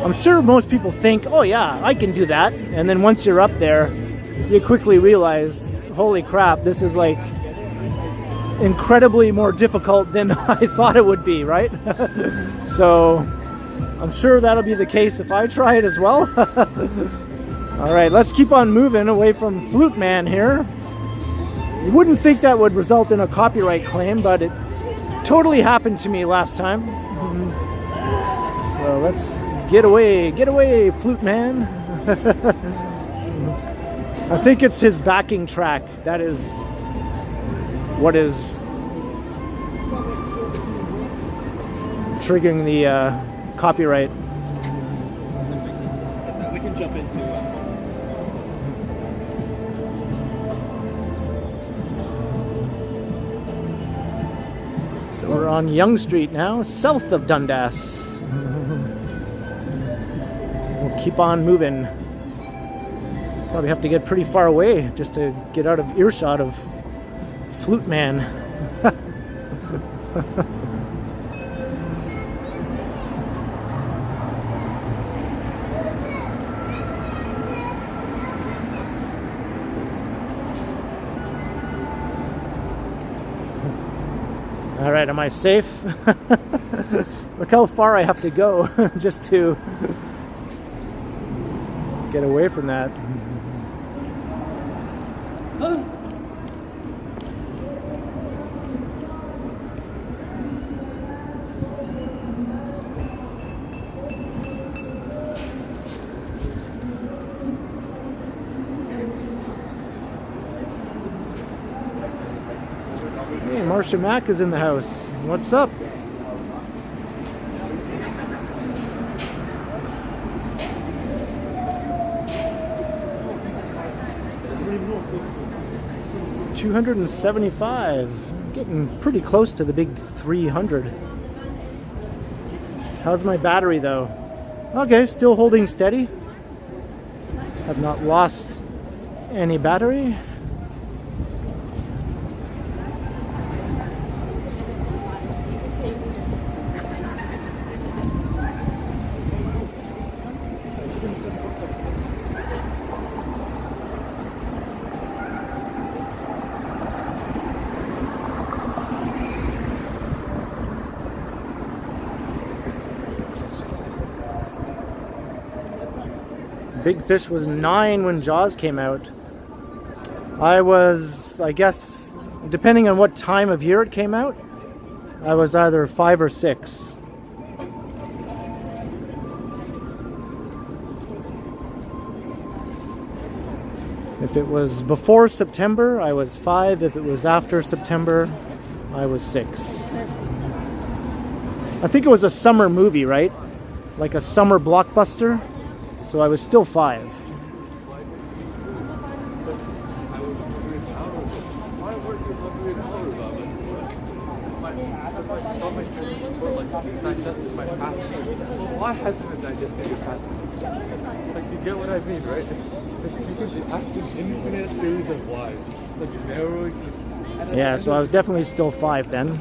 I'm sure most people think, oh yeah, I can do that. And then once you're up there, you quickly realize, holy crap, this is like incredibly more difficult than I thought it would be, right? So I'm sure that'll be the case if I try it as well. All right, let's keep on moving away from Flute Man here. You wouldn't think that would result in a copyright claim, but it totally happened to me last time. So let's get away, flute man. I think it's his backing track. That is what is triggering the copyright. We can jump into. So we're on Yonge Street now, south of Dundas. We'll keep on moving. Probably have to get pretty far away just to get out of earshot of Flute Man. All right, am I safe? Look how far I have to go just to get away from that. Hey, Marcia Mack is in the house. What's up? $275. Getting pretty close to the big 300. How's my battery though? Okay, still holding steady. I've not lost any battery. Big Fish was 9 when Jaws came out. I was, I guess, depending on what time of year it came out, I was either 5 or 6. If it was before September, I was 5. If it was after September, I was 6. I think it was a summer movie, right? Like a summer blockbuster. So I was still 5. Why hasn't it digested your past? Like, you get what I mean, right? It's because you're asking infinite series of whys. Like, narrowing. Yeah, so I was definitely still 5 then.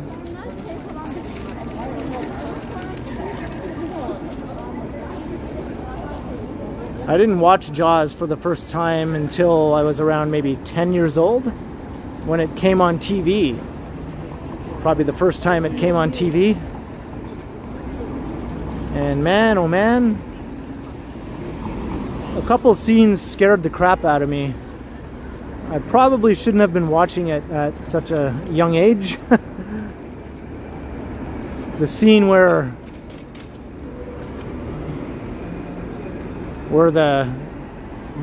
I didn't watch Jaws for the first time until I was around maybe 10 years old when it came on TV. Probably the first time it came on TV. And man, oh man, a couple scenes scared the crap out of me. I probably shouldn't have been watching it at such a young age. The scene where the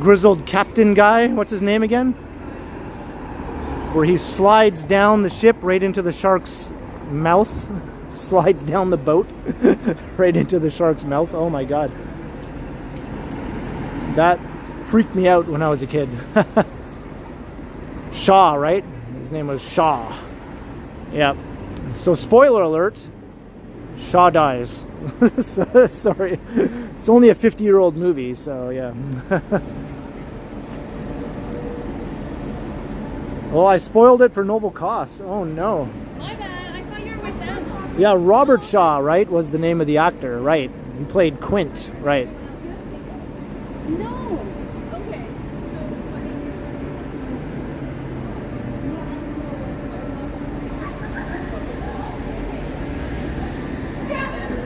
grizzled captain guy, what's his name again? Where he slides down the ship right into the shark's mouth. Slides down the boat right into the shark's mouth. Oh my god. That freaked me out when I was a kid. Shaw, right? His name was Shaw. Yep. So spoiler alert, Shaw dies. Sorry. It's only a 50-year-old movie, so yeah. Well, I spoiled it for Noble Cost. Oh no. My bad. I thought you were with them. Yeah, Robert Shaw, right, was the name of the actor, right? He played Quint, right? No. Okay.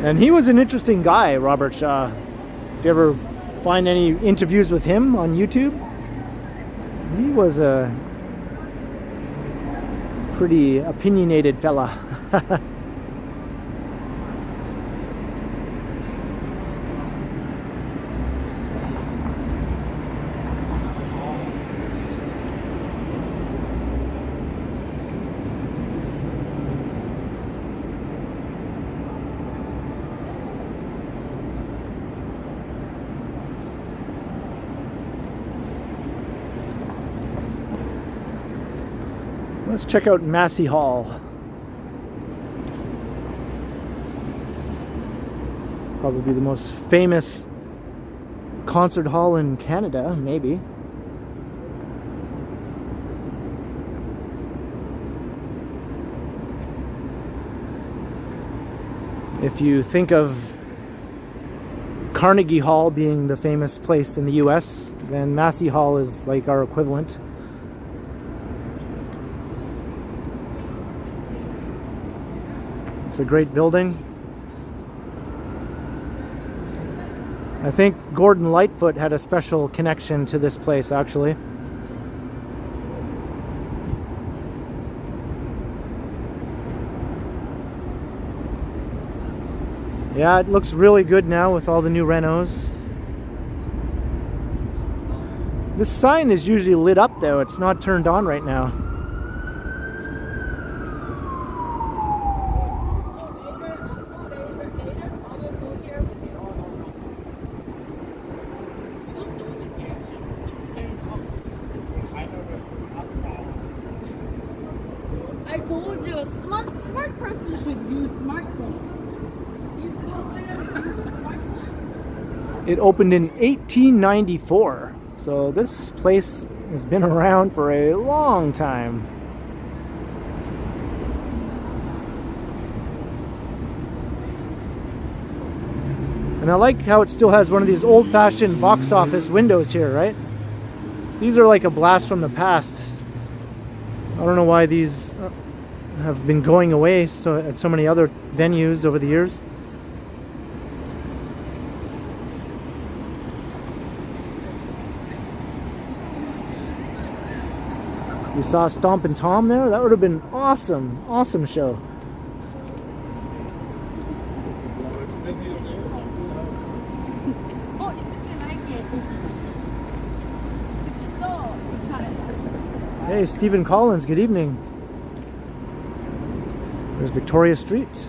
And he was an interesting guy, Robert Shaw. If you ever find any interviews with him on YouTube, he was a Pretty opinionated fella. Let's check out Massey Hall. Probably the most famous concert hall in Canada, maybe. If you think of Carnegie Hall being the famous place in the US, then Massey Hall is like our equivalent. It's a great building. I think Gordon Lightfoot had a special connection to this place, actually. Yeah, it looks really good now with all the new renos. This sign is usually lit up though, it's not turned on right now. I told you, a smart person should use smartphone. It opened in 1894, so this place has been around for a long time. And I like how it still has one of these old-fashioned box office windows here, right? These are like a blast from the past. I don't know why these have been going away at so many other venues over the years. You saw Stompin' Tom there? That would have been awesome. Awesome show. Hey, Stephen Collins, good evening. There's Victoria Street.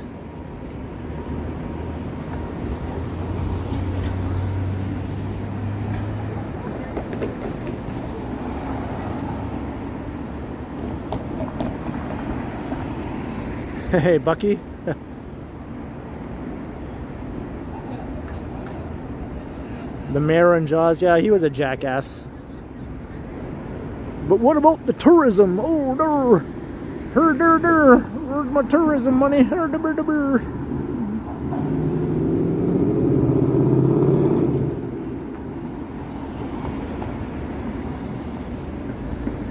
Hey, Bucky. The mayor in Jaws, yeah, he was a jackass. But what about the tourism? Oh, der. Her, der, der. Where's my tourism money? Her, der, der, der.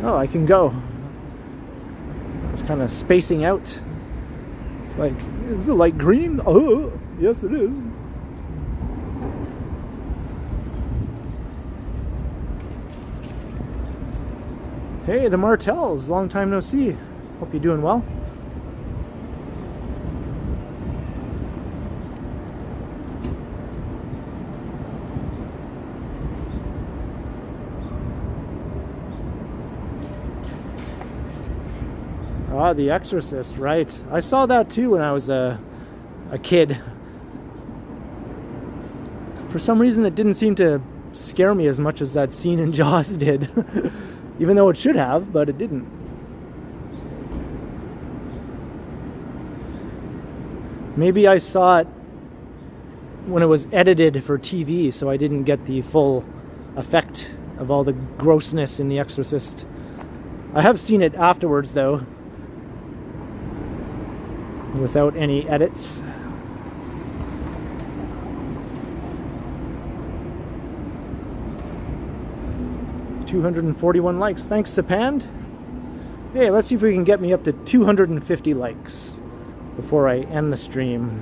Oh, I can go. It's kind of spacing out. It's like, is it light green? Oh, yes it is. Hey, the Martells, long time no see. Hope you're doing well. Ah, The Exorcist, right. I saw that too when I was a kid. For some reason it didn't seem to scare me as much as that scene in Jaws did. Even though it should have, but it didn't. Maybe I saw it when it was edited for TV, so I didn't get the full effect of all the grossness in The Exorcist. I have seen it afterwards, though, without any edits. $241 likes. Thanks, Sapand. Hey, let's see if we can get me up to 250 likes before I end the stream.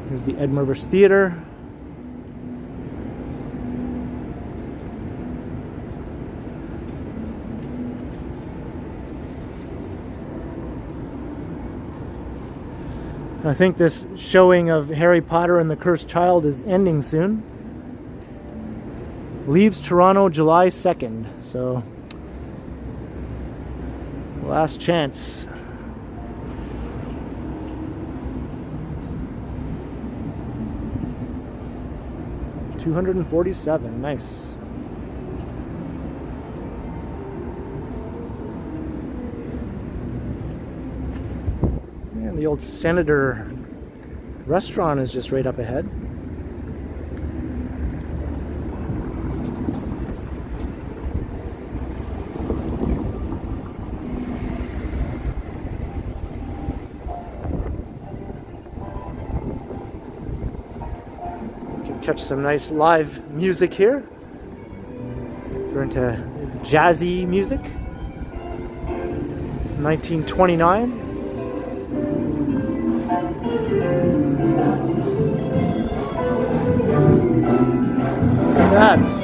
Here's the Ed Mervis Theater. I think this showing of Harry Potter and the Cursed Child is ending soon. Leaves Toronto July 2nd, so last chance. $247, nice. And the old Senator restaurant is just right up ahead. Catch some nice live music here. If you're into jazzy music. 1929. Look at that.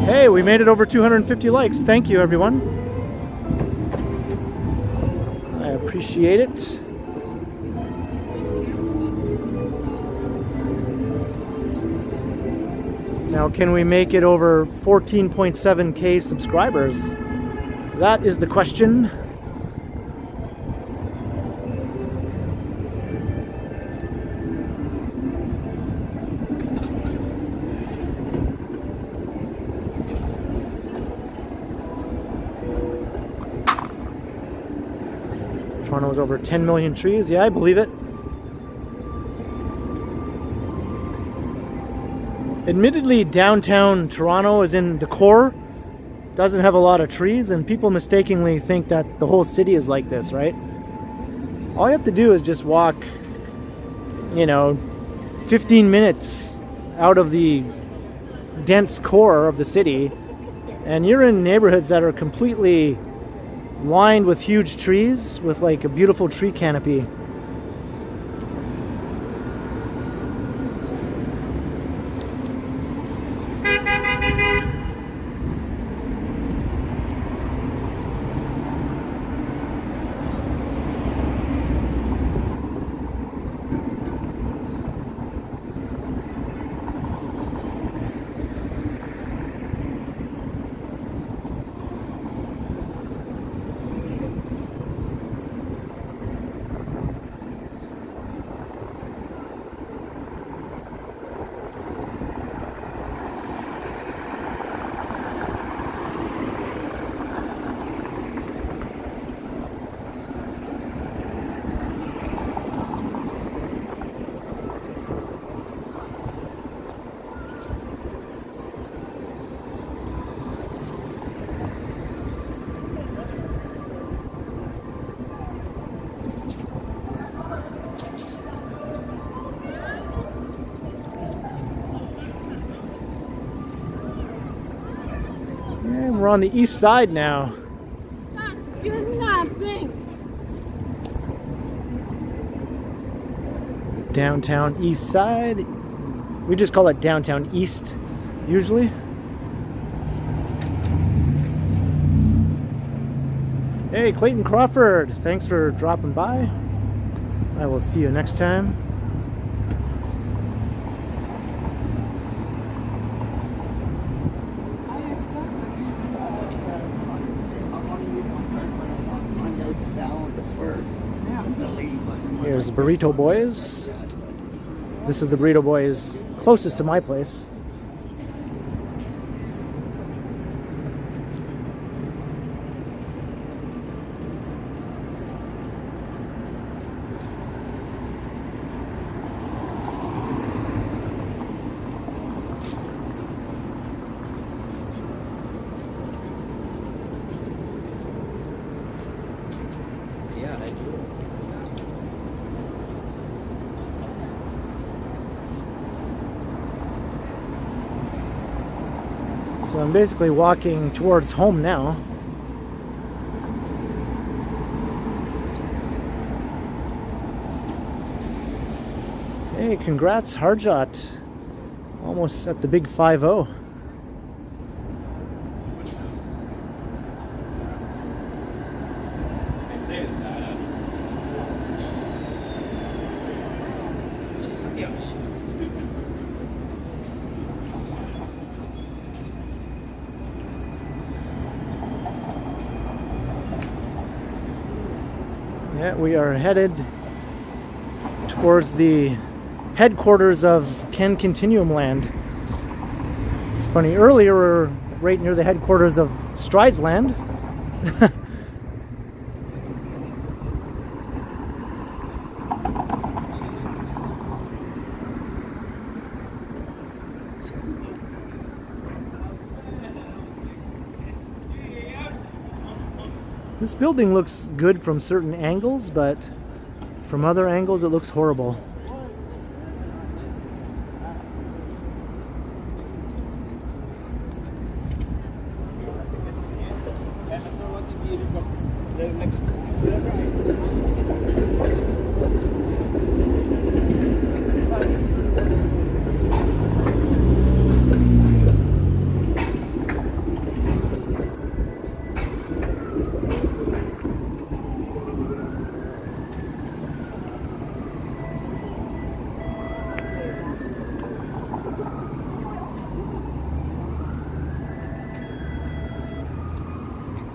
Hey, we made it over 250 likes. Thank you, everyone. I appreciate it. Now, can we make it over 14.7K subscribers? That is the question. Toronto's over 10 million trees. Yeah, I believe it. Admittedly, downtown Toronto is in the core. Doesn't have a lot of trees, and people mistakenly think that the whole city is like this, right? All you have to do is just walk, 15 minutes out of the dense core of the city, and you're in neighborhoods that are completely lined with huge trees with like a beautiful tree canopy. And we're on the east side now. That's good nothing. Downtown east side. We just call it downtown east usually. Hey, Clayton Crawford, thanks for dropping by. I will see you next time. Here's Burrito Boys. This is the Burrito Boys closest to my place. Yeah, I do. So I'm basically walking towards home now. Hey, congrats, Harjot. Almost at the big 5-0. Yeah, we are headed towards the headquarters of Ken Continuum land. It's funny, earlier we were right near the headquarters of Strides land. This building looks good from certain angles, but from other angles it looks horrible.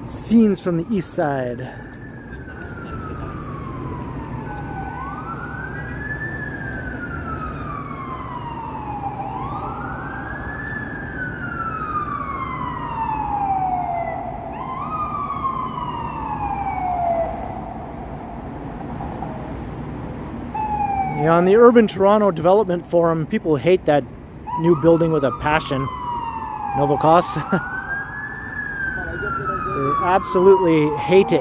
Scenes from the east side. Yeah, on the Urban Toronto Development Forum, people hate that new building with a passion. Novocos. They absolutely hate it.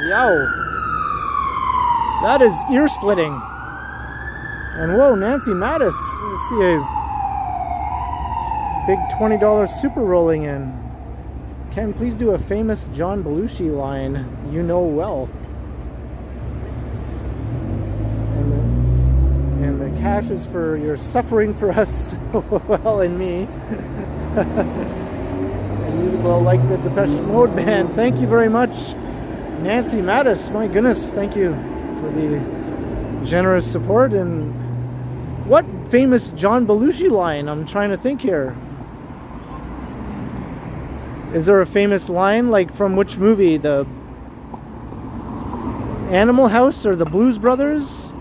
Yo, that is ear splitting. And whoa, Nancy Mattis. I see a big $20 super rolling in. Ken, please do a famous John Belushi line you know well. And the cash is for your suffering for us well and me. Music well like the Depeche Mode band. Thank you very much, Nancy Mattis. My goodness, thank you for the generous support. And what famous John Belushi line? I'm trying to think here. Is there a famous line, like from which movie? The Animal House or the Blues Brothers?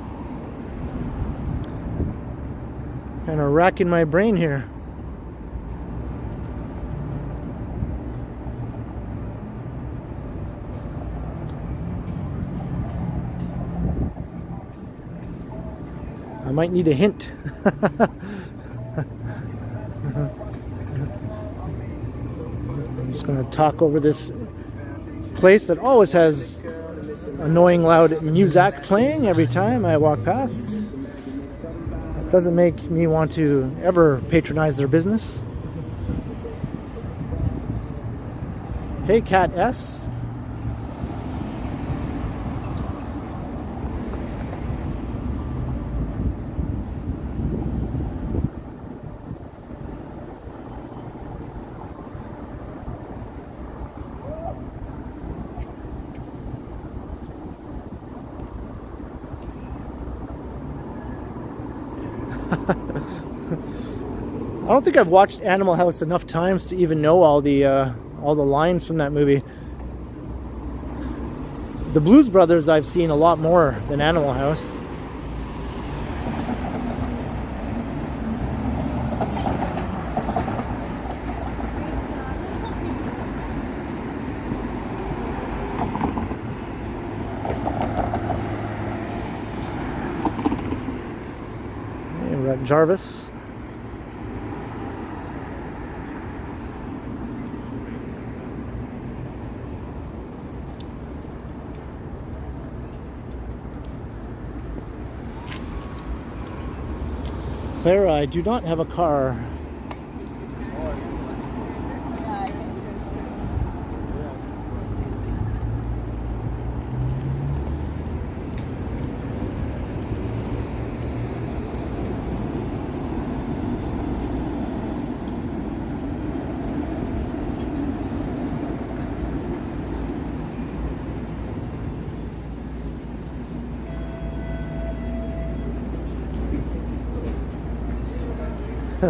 Kind of racking my brain here. I might need a hint. I'm just going to talk over this place that always has annoying loud music playing every time I walk past. It doesn't make me want to ever patronize their business. Hey, Cat S. I don't think I've watched Animal House enough times to even know all the lines from that movie. The Blues Brothers I've seen a lot more than Animal House. Okay, we're at Jarvis. Clara, I do not have a car. Yeah, I think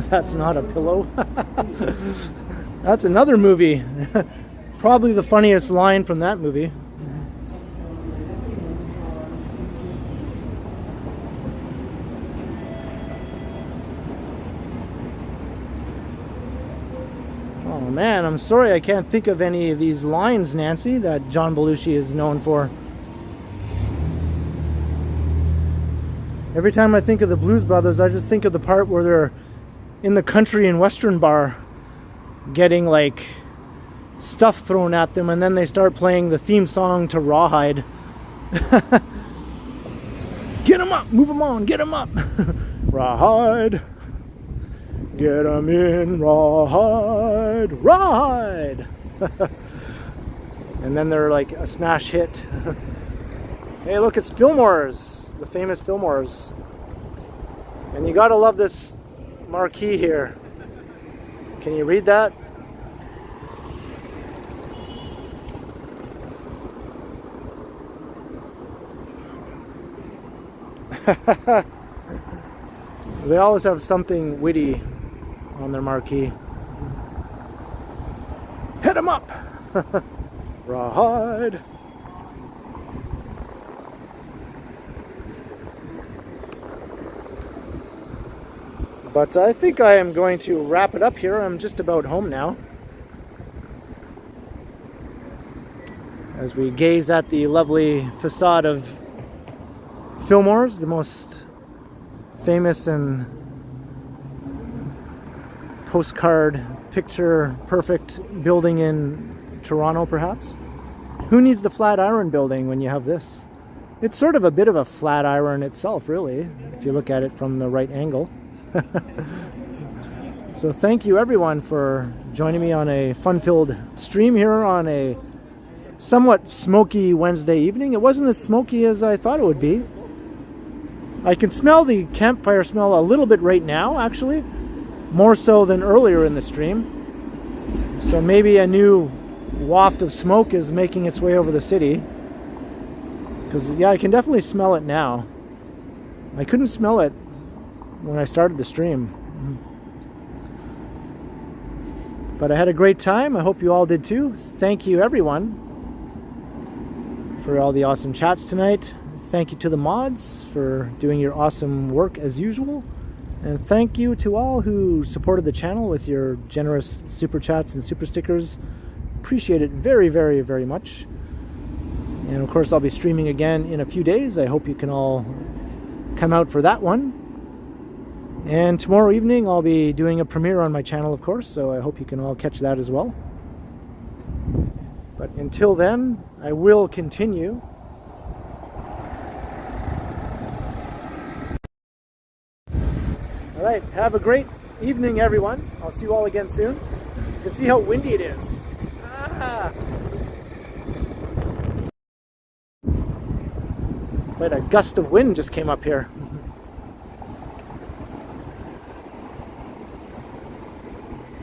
That's not a pillow. That's another movie. Probably the funniest line from that movie. Oh man, I'm sorry I can't think of any of these lines, Nancy, that John Belushi is known for. Every time I think of the Blues Brothers, I just think of the part where they're in the country and western bar getting like stuff thrown at them, and then they start playing the theme song to Rawhide. Get him up, move him on, get him up. Rawhide, get him in, Rawhide, Rawhide. And then they're like a smash hit. Hey, look, it's Fillmore's, the famous Fillmore's. And you gotta love this marquee here. Can you read that? They always have something witty on their marquee. Hit 'em up! Rawhide! But I think I am going to wrap it up here. I'm just about home now. As we gaze at the lovely facade of Fillmore's, the most famous and postcard picture perfect building in Toronto, perhaps. Who needs the Flatiron building when you have this? It's sort of a bit of a Flatiron itself, really, if you look at it from the right angle. So thank you everyone for joining me on a fun-filled stream here on a somewhat smoky Wednesday evening. It wasn't as smoky as I thought it would be. I can smell the campfire smell a little bit right now, actually, more so than earlier in the stream. So maybe a new waft of smoke is making its way over the city, because yeah, I can definitely smell it now. I couldn't smell it when I started the stream. But I had a great time. I hope you all did too. Thank you everyone for all the awesome chats tonight. Thank you to the mods for doing your awesome work as usual. And thank you to all who supported the channel with your generous super chats and super stickers. Appreciate it very, very, very much. And of course I'll be streaming again in a few days. I hope you can all come out for that one. And tomorrow evening I'll be doing a premiere on my channel, of course, so I hope you can all catch that as well. But until then, I will continue. Alright, have a great evening everyone. I'll see you all again soon. You can see how windy it is. Ah. Quite a gust of wind just came up here.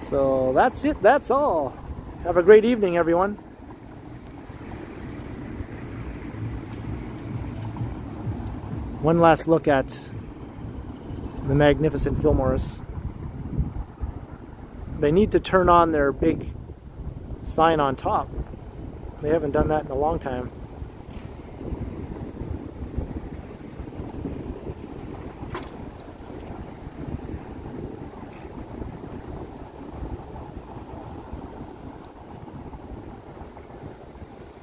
So that's it, that's all. Have a great evening, everyone. One last look at the magnificent Fillmore's. They need to turn on their big sign on top. They haven't done that in a long time.